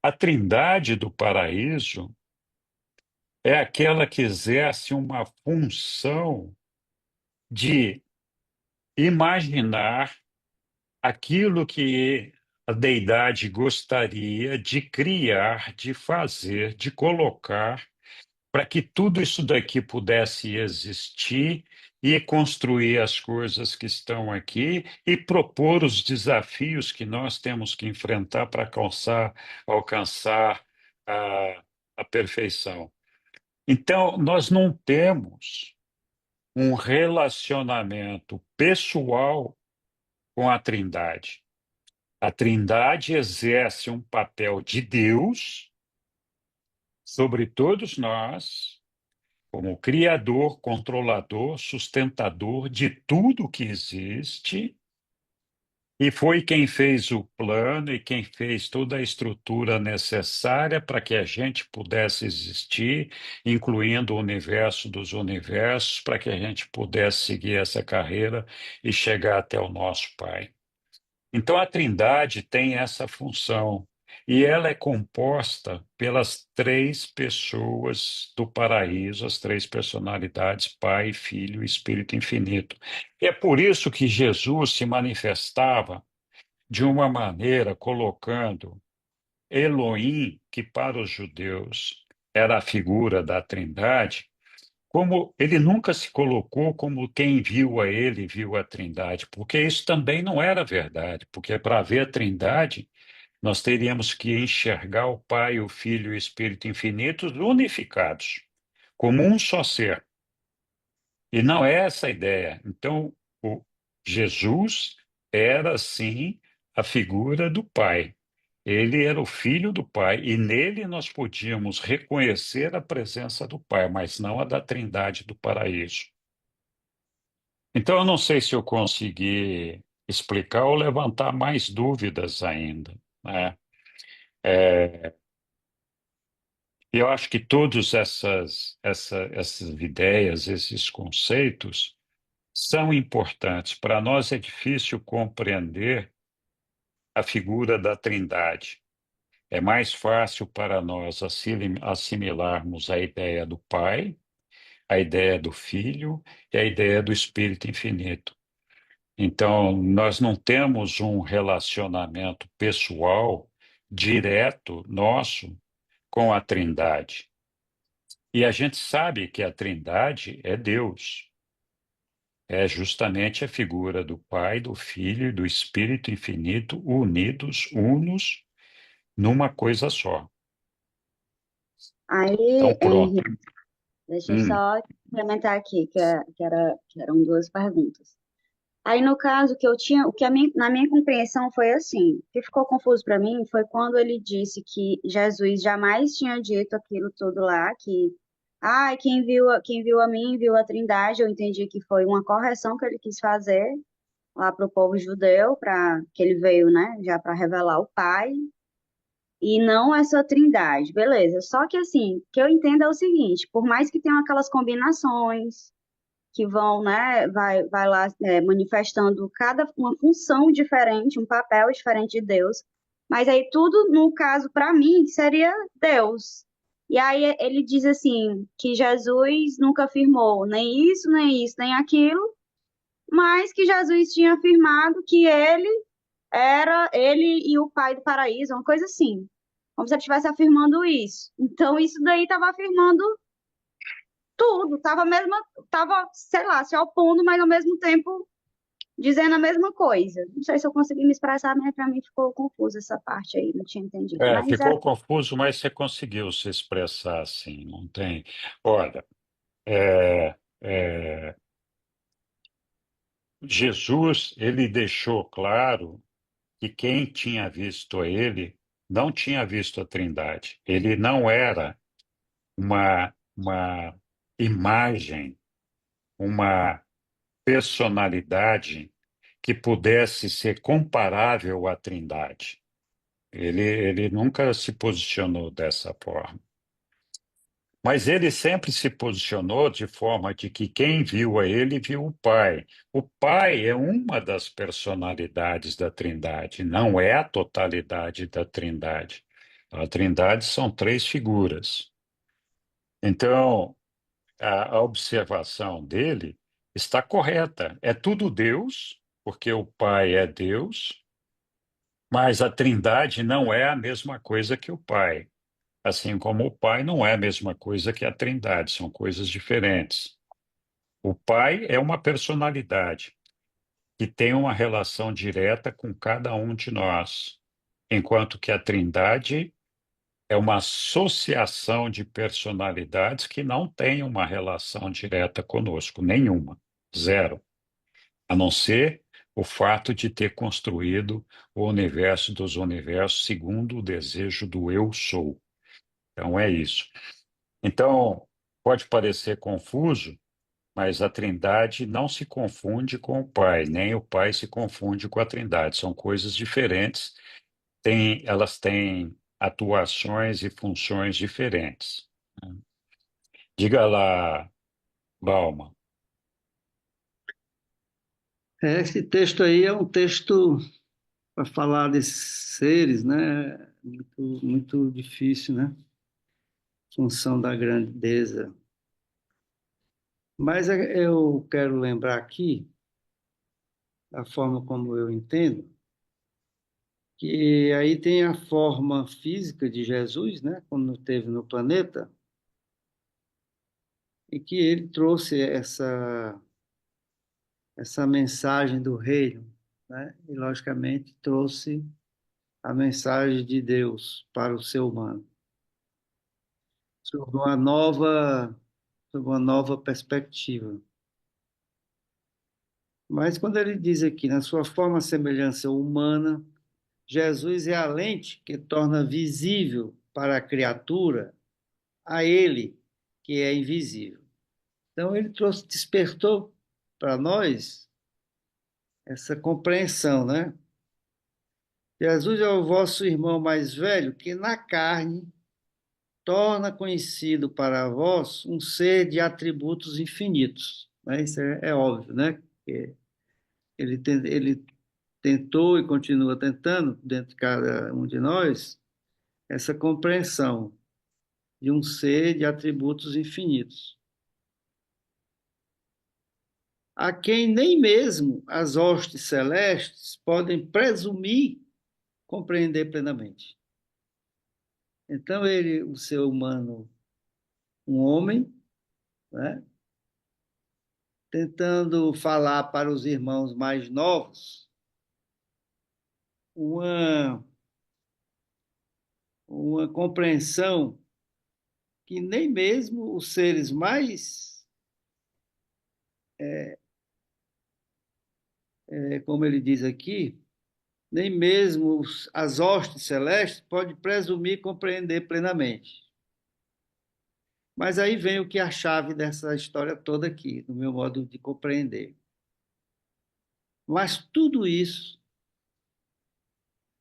A trindade do paraíso é aquela que exerce uma função de imaginar aquilo que a deidade gostaria de criar, de fazer, de colocar, para que tudo isso daqui pudesse existir e construir as coisas que estão aqui e propor os desafios que nós temos que enfrentar para alcançar a perfeição. Então, nós não temos um relacionamento pessoal com a Trindade. A Trindade exerce um papel de Deus sobre todos nós, como criador, controlador, sustentador de tudo que existe, e foi quem fez o plano e quem fez toda a estrutura necessária para que a gente pudesse existir, incluindo o universo dos universos, para que a gente pudesse seguir essa carreira e chegar até o nosso Pai. Então, a Trindade tem essa função. E ela é composta pelas três pessoas do paraíso, as três personalidades, Pai, Filho e Espírito Infinito. E é por isso que Jesus se manifestava de uma maneira colocando Elohim, que para os judeus era a figura da Trindade, como ele nunca se colocou como quem viu a ele viu a Trindade, porque isso também não era verdade, porque para ver a Trindade nós teríamos que enxergar o Pai, o Filho e o Espírito infinitos unificados, como um só ser. E não é essa a ideia. Então, o Jesus era, sim, a figura do Pai. Ele era o Filho do Pai, e nele nós podíamos reconhecer a presença do Pai, mas não a da Trindade do paraíso. Então, eu não sei se eu consegui explicar ou levantar mais dúvidas ainda, né? É, eu acho que todas essas ideias, esses conceitos, são importantes. Para nós é difícil compreender a figura da Trindade. É mais fácil para nós assimilarmos a ideia do Pai, a ideia do Filho e a ideia do Espírito Infinito. Então, nós não temos um relacionamento pessoal direto nosso com a Trindade. E a gente sabe que a Trindade é Deus. É justamente a figura do Pai, do Filho e do Espírito Infinito unidos, unos, numa coisa só. Então, Aí, pronto. Henrique, deixa eu Hum, só complementar aqui, que eram duas perguntas. Aí, no caso, que eu tinha, o que na minha compreensão foi assim, o que ficou confuso para mim foi quando ele disse que Jesus jamais tinha dito aquilo tudo lá, que, ai, quem viu a mim, viu a Trindade, eu entendi que foi uma correção que ele quis fazer lá para o povo judeu, para que ele veio, né, já para revelar o Pai, e não essa Trindade, beleza. Só que assim, o que eu entendo é o seguinte, por mais que tenham aquelas combinações, que vão, né, vai lá manifestando cada uma função diferente, um papel diferente de Deus. Mas aí tudo, no caso, para mim, seria Deus. E aí ele diz assim, que Jesus nunca afirmou nem isso, nem aquilo, mas que Jesus tinha afirmado que ele era ele e o Pai do paraíso, uma coisa assim. Como se ele estivesse afirmando isso. Então, isso daí estava afirmando tudo, tava, sei lá, se opondo, mas ao mesmo tempo dizendo a mesma coisa. Não sei se eu consegui me expressar, mas para mim ficou confusa essa parte aí, não tinha entendido. Mas era ficou confuso, mas você conseguiu se expressar assim, não tem. Olha, é, é, Jesus, ele deixou claro que quem tinha visto ele não tinha visto a Trindade. Ele não era uma imagem, uma personalidade que pudesse ser comparável à Trindade. Ele nunca se posicionou dessa forma. Mas ele sempre se posicionou de forma de que quem viu a ele viu o Pai. O Pai é uma das personalidades da Trindade, não é a totalidade da Trindade. A Trindade são três figuras. Então, a observação dele está correta. É tudo Deus, porque o Pai é Deus, mas a Trindade não é a mesma coisa que o Pai. Assim como o Pai não é a mesma coisa que a Trindade, são coisas diferentes. O Pai é uma personalidade que tem uma relação direta com cada um de nós, enquanto que a Trindade é uma associação de personalidades que não tem uma relação direta conosco, nenhuma, zero, a não ser o fato de ter construído o universo dos universos segundo o desejo do eu sou. Então é isso. Então, pode parecer confuso, mas a Trindade não se confunde com o Pai, nem o Pai se confunde com a Trindade. São coisas diferentes, elas têm atuações e funções diferentes. Diga lá, Balma. Esse texto aí é um texto para falar desses seres, né? Muito, muito difícil, né? Função da grandeza. Mas eu quero lembrar aqui, da forma como eu entendo, que aí tem a forma física de Jesus, né? Quando esteve no planeta, e que ele trouxe essa mensagem do reino, né? E, logicamente, trouxe a mensagem de Deus para o ser humano, sob uma nova perspectiva. Mas quando ele diz aqui, na sua forma e semelhança humana, Jesus é a lente que torna visível para a criatura a ele que é invisível. Então ele despertou para nós essa compreensão, né? Jesus é o vosso irmão mais velho que na carne torna conhecido para vós um ser de atributos infinitos. Né? Isso é óbvio, né? Que ele tentou e continua tentando, dentro de cada um de nós, essa compreensão de um ser de atributos infinitos, a quem nem mesmo as hostes celestes podem presumir compreender plenamente. Então, ele, o ser humano, um homem, né, tentando falar para os irmãos mais novos uma, uma compreensão que nem mesmo os seres mais, como ele diz aqui, nem mesmo as hostes celestes podem presumir compreender plenamente. Mas aí vem o que é a chave dessa história toda aqui, no meu modo de compreender. Mas tudo isso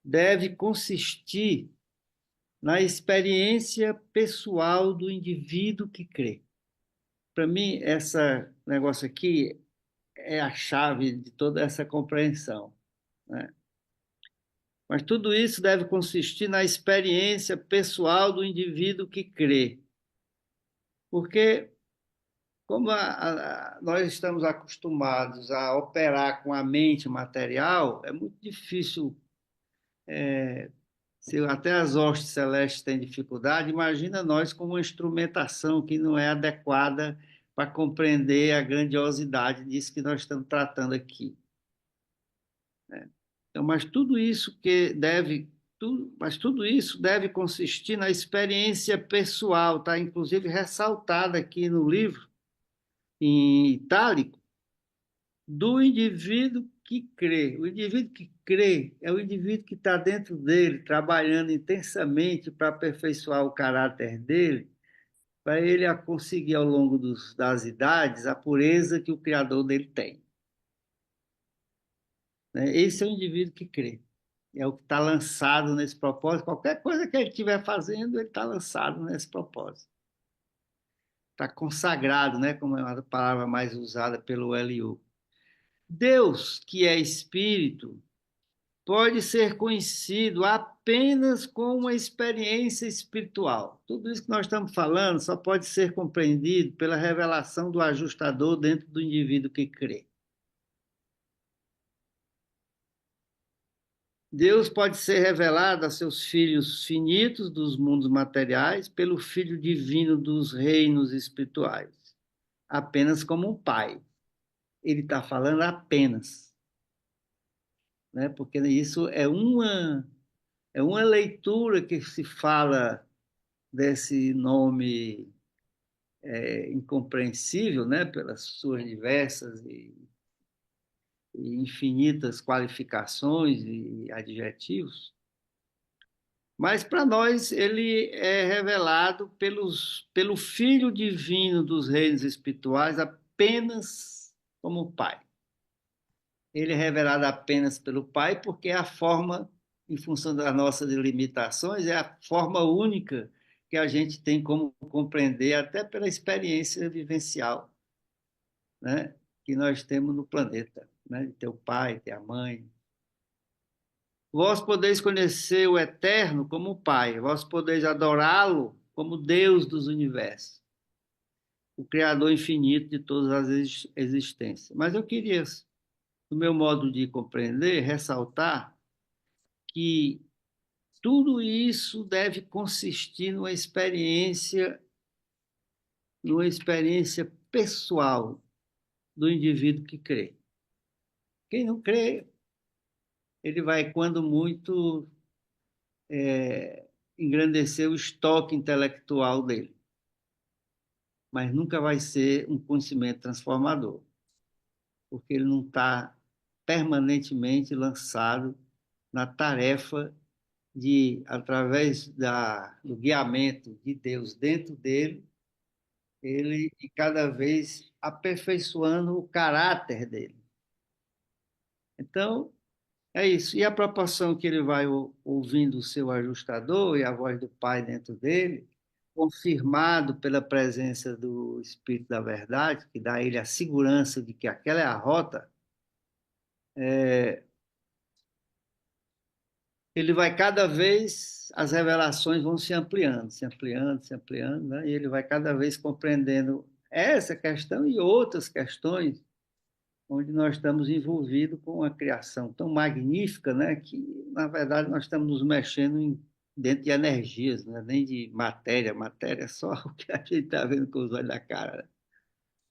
deve consistir na experiência pessoal do indivíduo que crê. Para mim, esse negócio aqui é a chave de toda essa compreensão, né? Mas tudo isso deve consistir na experiência pessoal do indivíduo que crê. Porque, como nós estamos acostumados a operar com a mente material, é muito difícil. Se até as hostes celestes têm dificuldade, imagina nós com uma instrumentação que não é adequada para compreender a grandiosidade disso que nós estamos tratando aqui, né? Então, mas tudo isso deve consistir na experiência pessoal, está inclusive ressaltada aqui no livro, em itálico, do indivíduo que crê. O indivíduo que crê é o indivíduo que está dentro dele, trabalhando intensamente para aperfeiçoar o caráter dele, para ele conseguir, ao longo das idades, a pureza que o Criador dele tem, né? Esse é o indivíduo que crê. É o que está lançado nesse propósito. Qualquer coisa que ele estiver fazendo, ele está lançado nesse propósito. Está consagrado, né? Como é uma palavra mais usada pelo Eliú. Deus, que é espírito, pode ser conhecido apenas com uma experiência espiritual. Tudo isso que nós estamos falando só pode ser compreendido pela revelação do ajustador dentro do indivíduo que crê. Deus pode ser revelado a seus filhos finitos dos mundos materiais pelo Filho divino dos reinos espirituais, apenas como um pai. Ele está falando apenas, né? Porque isso é uma leitura que se fala desse nome incompreensível, né? Pelas suas diversas e infinitas qualificações e adjetivos. Mas para nós ele é revelado pelo Filho divino dos reinos espirituais apenas como Pai. Ele é revelado apenas pelo Pai porque é a forma, em função das nossas limitações, é a forma única que a gente tem como compreender, até pela experiência vivencial, né, que nós temos no planeta, né, de ter o pai, ter a mãe. Vós podeis conhecer o Eterno como Pai, vós podeis adorá-lo como Deus dos universos, o Criador infinito de todas as existências. Mas eu queria, no meu modo de compreender, ressaltar que tudo isso deve consistir numa experiência pessoal do indivíduo que crê. Quem não crê, ele vai, quando muito, engrandecer o estoque intelectual dele, mas nunca vai ser um conhecimento transformador, porque ele não está permanentemente lançado na tarefa de, através do guiamento de Deus dentro dele, ele ir cada vez aperfeiçoando o caráter dele. Então, é isso. E a proporção que ele vai ouvindo o seu ajustador e a voz do Pai dentro dele, confirmado pela presença do Espírito da Verdade, que dá a ele a segurança de que aquela é a rota, ele vai cada vez, as revelações vão se ampliando, se ampliando, se ampliando, né? E ele vai cada vez compreendendo essa questão e outras questões onde nós estamos envolvidos com uma criação tão magnífica, né, que, na verdade, nós estamos nos mexendo dentro de energias, né, nem de matéria. Matéria é só o que a gente está vendo com os olhos da cara. Né?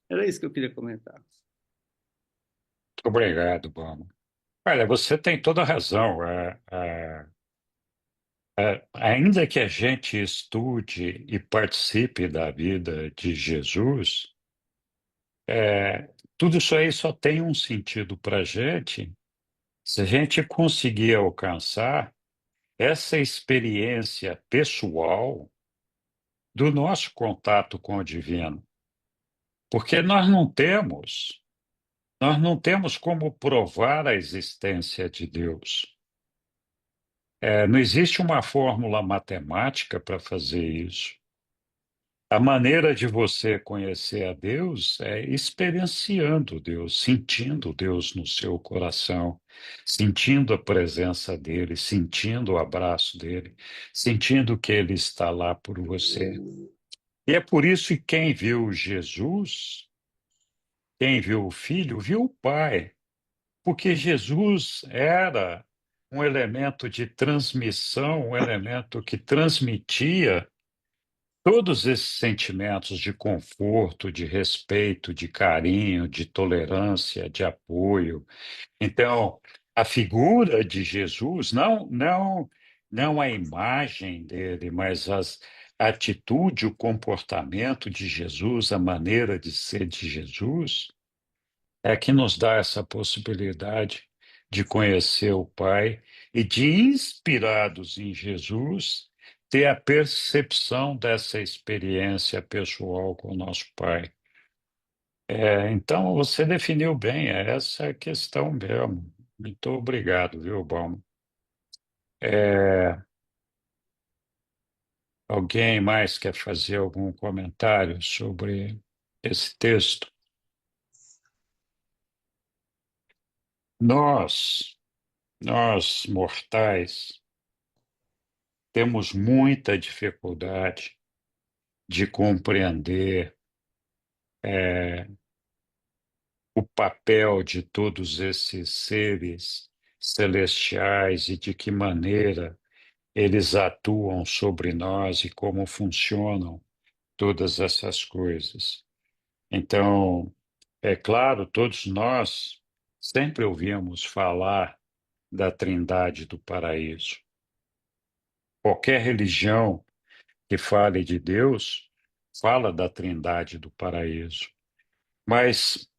Era isso que eu queria comentar. Muito obrigado, Bama. Olha, você tem toda a razão. Ainda que a gente estude e participe da vida de Jesus, tudo isso aí só tem um sentido para a gente se a gente conseguir alcançar essa experiência pessoal do nosso contato com o divino. Porque nós não temos como provar a existência de Deus. Não existe uma fórmula matemática para fazer isso. A maneira de você conhecer a Deus é experienciando Deus, sentindo Deus no seu coração, sentindo a presença dele, sentindo o abraço dele, sentindo que ele está lá por você. E é por isso que quem viu Jesus, quem viu o Filho, viu o Pai, porque Jesus era um elemento de transmissão, um elemento que transmitia todos esses sentimentos de conforto, de respeito, de carinho, de tolerância, de apoio. Então, a figura de Jesus, não a imagem dele, mas a atitude, o comportamento de Jesus, a maneira de ser de Jesus, é que nos dá essa possibilidade de conhecer o Pai e de, inspirados em Jesus, ter a percepção dessa experiência pessoal com o nosso Pai. Então, você definiu bem, é essa a questão mesmo. Muito obrigado, viu, Bom? Alguém mais quer fazer algum comentário sobre esse texto? Nós mortais, temos muita dificuldade de compreender o papel de todos esses seres celestiais e de que maneira eles atuam sobre nós e como funcionam todas essas coisas. Então, é claro, todos nós sempre ouvimos falar da Trindade do Paraíso. Qualquer religião que fale de Deus fala da Trindade do Paraíso. Mas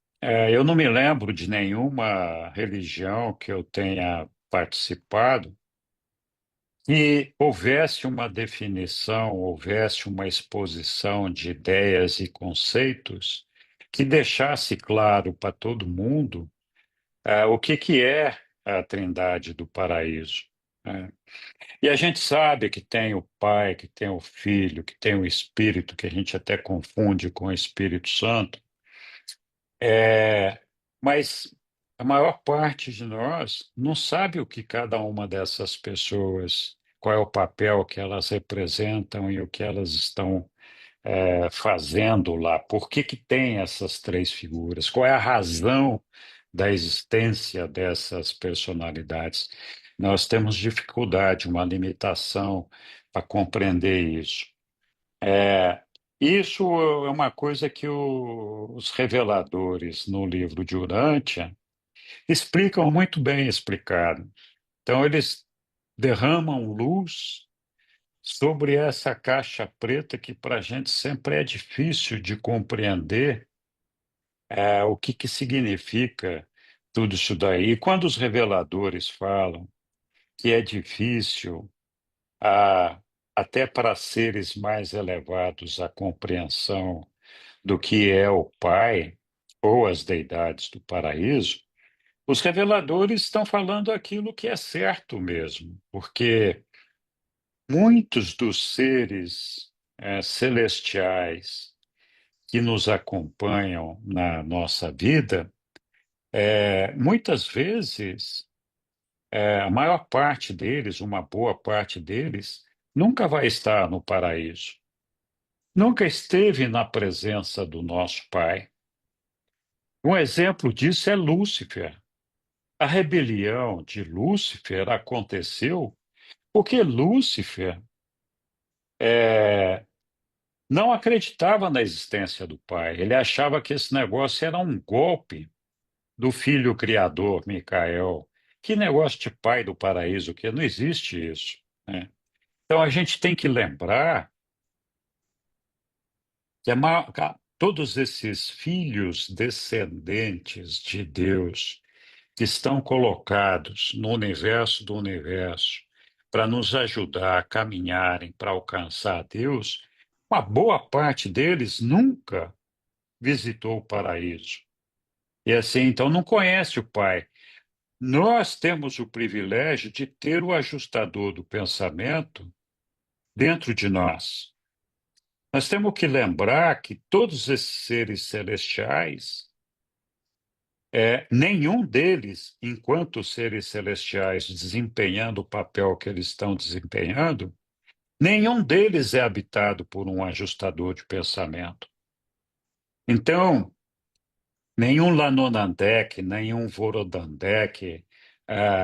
eu não me lembro de nenhuma religião que eu tenha participado que houvesse uma definição, houvesse uma exposição de ideias e conceitos que deixasse claro para todo mundo o que é a Trindade do Paraíso. Né? E a gente sabe que tem o Pai, que tem o Filho, que tem o Espírito, que a gente até confunde com o Espírito Santo. Mas a maior parte de nós não sabe o que cada uma dessas pessoas, qual é o papel que elas representam e o que elas estão fazendo lá. Por que que tem essas três figuras? Qual é a razão da existência dessas personalidades? Nós temos dificuldade, uma limitação para compreender isso. É, isso é uma coisa que os reveladores no livro de Urântia explicam muito bem explicado. Então, eles derramam luz sobre essa caixa preta que para a gente sempre é difícil de compreender o que que significa tudo isso daí. E quando os reveladores falam que é difícil, a, até para seres mais elevados, a compreensão do que é o Pai ou as deidades do paraíso, os reveladores estão falando aquilo que é certo mesmo, porque muitos dos seres celestiais que nos acompanham na nossa vida, muitas vezes, a maior parte deles, uma boa parte deles, nunca vai estar no paraíso, nunca esteve na presença do nosso Pai. Um exemplo disso é Lúcifer. A rebelião de Lúcifer aconteceu porque Lúcifer não acreditava na existência do pai. Ele achava que esse negócio era um golpe do filho criador, Micael. Que negócio de pai do paraíso, que não existe isso, né? Então a gente tem que lembrar que todos esses filhos descendentes de Deus que estão colocados no universo do universo para nos ajudar a caminharem para alcançar Deus, uma boa parte deles nunca visitou o paraíso. E assim, então não conhece o Pai. Nós temos o privilégio de ter o ajustador do pensamento dentro de nós. Nós temos que lembrar que todos esses seres celestiais, nenhum deles, enquanto seres celestiais desempenhando o papel que eles estão desempenhando, nenhum deles é habitado por um ajustador de pensamento. Então, nenhum Lanonandek, nenhum Vorodandek,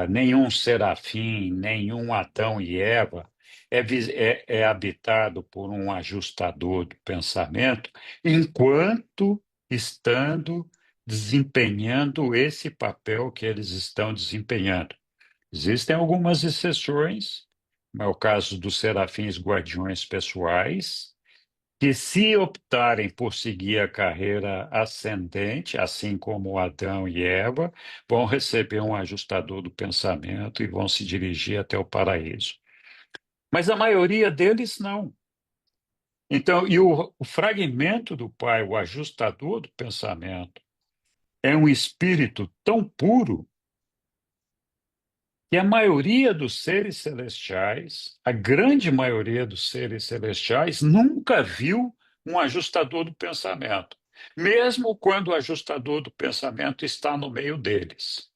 nenhum Serafim, nenhum Adão e Eva é habitado por um ajustador do pensamento, enquanto estando desempenhando esse papel que eles estão desempenhando. Existem algumas exceções, como é o caso dos serafins guardiões pessoais, que, se optarem por seguir a carreira ascendente, assim como Adão e Eva, vão receber um ajustador do pensamento e vão se dirigir até o paraíso. Mas a maioria deles não. Então, e o fragmento do Pai, o ajustador do pensamento, é um espírito tão puro que a maioria dos seres celestiais, a grande maioria dos seres celestiais, nunca viu um ajustador do pensamento, mesmo quando o ajustador do pensamento está no meio deles.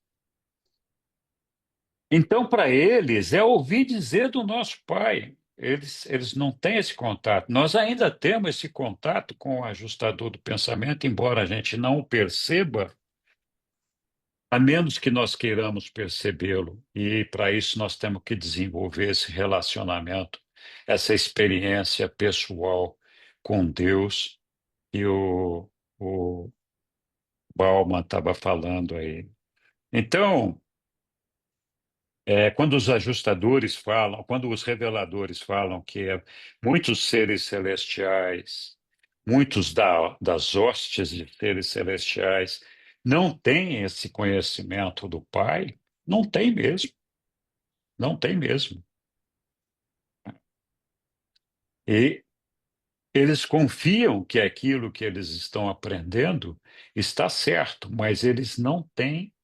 Então, para eles, é ouvir dizer do nosso Pai. Eles não têm esse contato. Nós ainda temos esse contato com o ajustador do pensamento, embora a gente não o perceba, a menos que nós queiramos percebê-lo, e para isso nós temos que desenvolver esse relacionamento, essa experiência pessoal com Deus que o Bauman estava falando aí. Então, quando os ajustadores falam, quando os reveladores falam que muitos seres celestiais, muitos das hostes de seres celestiais não têm esse conhecimento do Pai, não tem mesmo, não tem mesmo. E eles confiam que aquilo que eles estão aprendendo está certo, mas eles não têm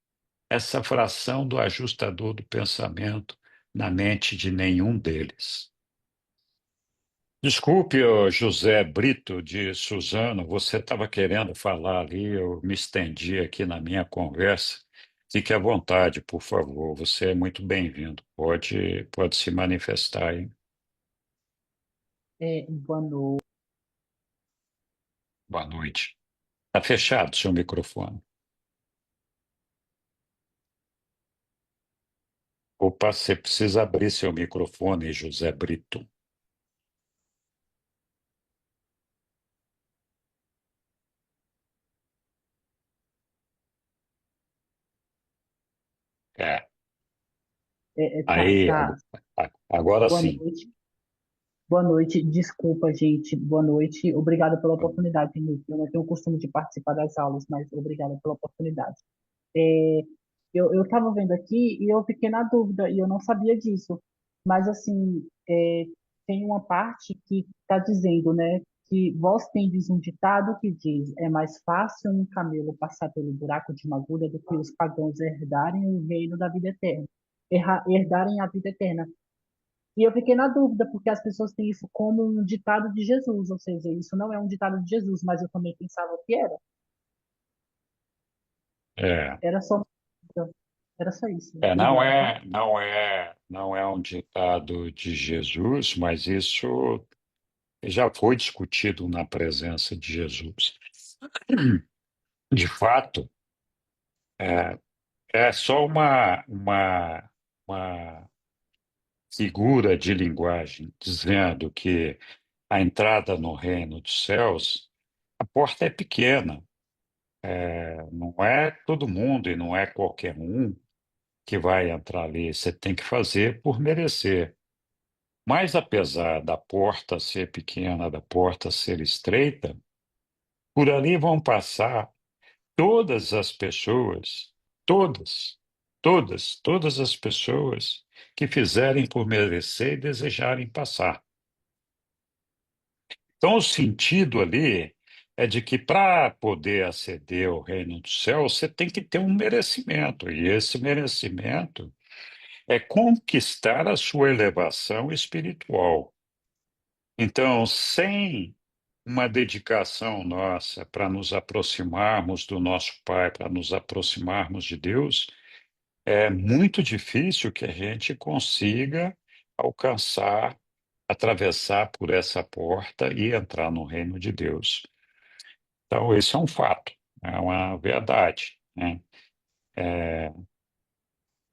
essa fração do ajustador do pensamento na mente de nenhum deles. Desculpe, ô José Brito de Suzano, você estava querendo falar ali, eu me estendi aqui na minha conversa, Fique à vontade, por favor. Você é muito bem-vindo. Pode se manifestar aí. Boa noite. Boa noite. Está fechado seu microfone. Opa, você precisa abrir seu microfone, José Brito. É. Aí, Tá. agora Boa sim. noite. Boa noite. Desculpa, gente. Boa noite. Obrigado pela oportunidade, Henrique. Eu não tenho o costume de participar das aulas, mas obrigado pela oportunidade. É, eu estava vendo aqui e eu fiquei na dúvida e eu não sabia disso. Mas, assim, tem uma parte que está dizendo, né, que vós tendes um ditado que diz: é mais fácil um camelo passar pelo buraco de uma agulha do que os pagãos herdarem o reino da vida eterna. Herdarem a vida eterna. E eu fiquei na dúvida, porque as pessoas têm isso como um ditado de Jesus, ou seja, isso não é um ditado de Jesus, mas eu também pensava que era. É, Era só, era só isso. não Obrigado, tá? é, não é, não é um ditado de Jesus, mas isso já foi discutido na presença de Jesus. De fato, é, é só uma figura de linguagem dizendo que a entrada no reino dos céus, a porta é pequena, não é todo mundo e não é qualquer um que vai entrar ali. Você tem que fazer por merecer. Mas apesar da porta ser pequena, da porta ser estreita, por ali vão passar todas as pessoas, todas, todas as pessoas que fizerem por merecer e desejarem passar. Então, o sentido ali é de que para poder aceder ao reino do céu, você tem que ter um merecimento, e esse merecimento é conquistar a sua elevação espiritual. Então, sem uma dedicação nossa para nos aproximarmos do nosso Pai, para nos aproximarmos de Deus, é muito difícil que a gente consiga alcançar, atravessar por essa porta e entrar no reino de Deus. Então, esse é um fato, é uma verdade, né?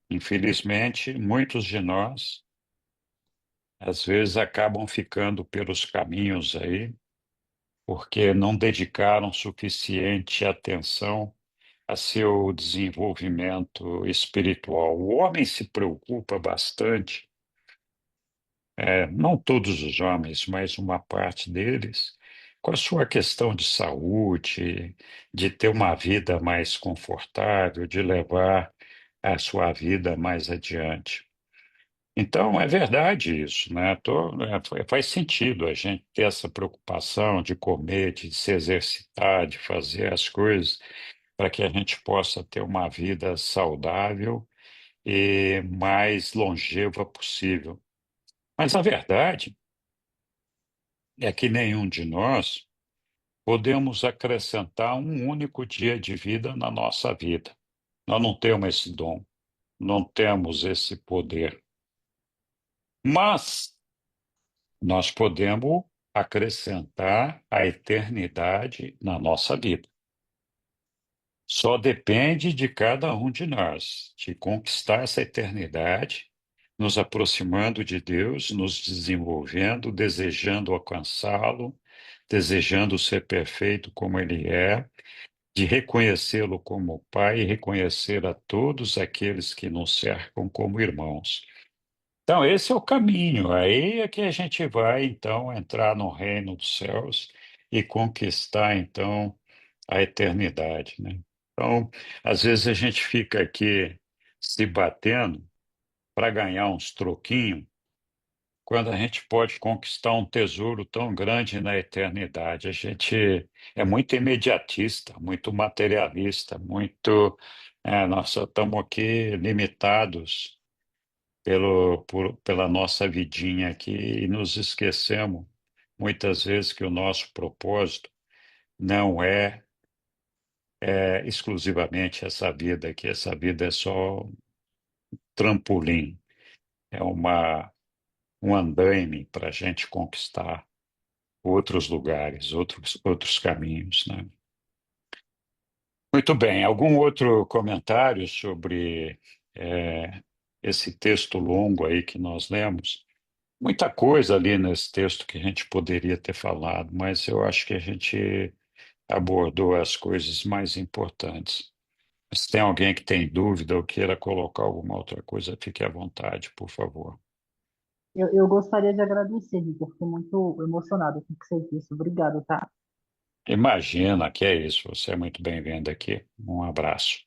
Infelizmente, muitos de nós, às vezes, acabam ficando pelos caminhos aí, porque não dedicaram suficiente atenção a seu desenvolvimento espiritual. O homem se preocupa bastante, não todos os homens, mas uma parte deles, com a sua questão de saúde, de ter uma vida mais confortável, de levar a sua vida mais adiante. Então, é verdade isso, né? Faz sentido a gente ter essa preocupação de comer, de se exercitar, de fazer as coisas para que a gente possa ter uma vida saudável e mais longeva possível. Mas a verdade é que nenhum de nós podemos acrescentar um único dia de vida na nossa vida. Nós não temos esse dom, não temos esse poder. Mas nós podemos acrescentar a eternidade na nossa vida. Só depende de cada um de nós, de conquistar essa eternidade, nos aproximando de Deus, nos desenvolvendo, desejando alcançá-lo, desejando ser perfeito como Ele é, de reconhecê-lo como Pai e reconhecer a todos aqueles que nos cercam como irmãos. Então, esse é o caminho. Aí é que a gente vai, então, entrar no reino dos céus e conquistar, então, a eternidade, né? Então, às vezes a gente fica aqui se batendo para ganhar uns troquinhos, quando a gente pode conquistar um tesouro tão grande na eternidade. A gente é muito imediatista, muito materialista, muito. Nós só estamos aqui limitados pela nossa vidinha aqui e nos esquecemos muitas vezes que o nosso propósito não é exclusivamente essa vida, que essa vida é só um trampolim, é um andaime para a gente conquistar outros lugares, outros caminhos, né? Muito bem. Algum outro comentário sobre esse texto longo aí que nós lemos? Muita coisa ali nesse texto que a gente poderia ter falado, mas eu acho que a gente abordou as coisas mais importantes. Se tem alguém que tem dúvida ou queira colocar alguma outra coisa, fique à vontade, por favor. Eu gostaria de agradecer, Vitor. Fiquei muito emocionado com o que você disse. Obrigado, tá? Imagina que é isso. Você é muito bem-vindo aqui. Um abraço.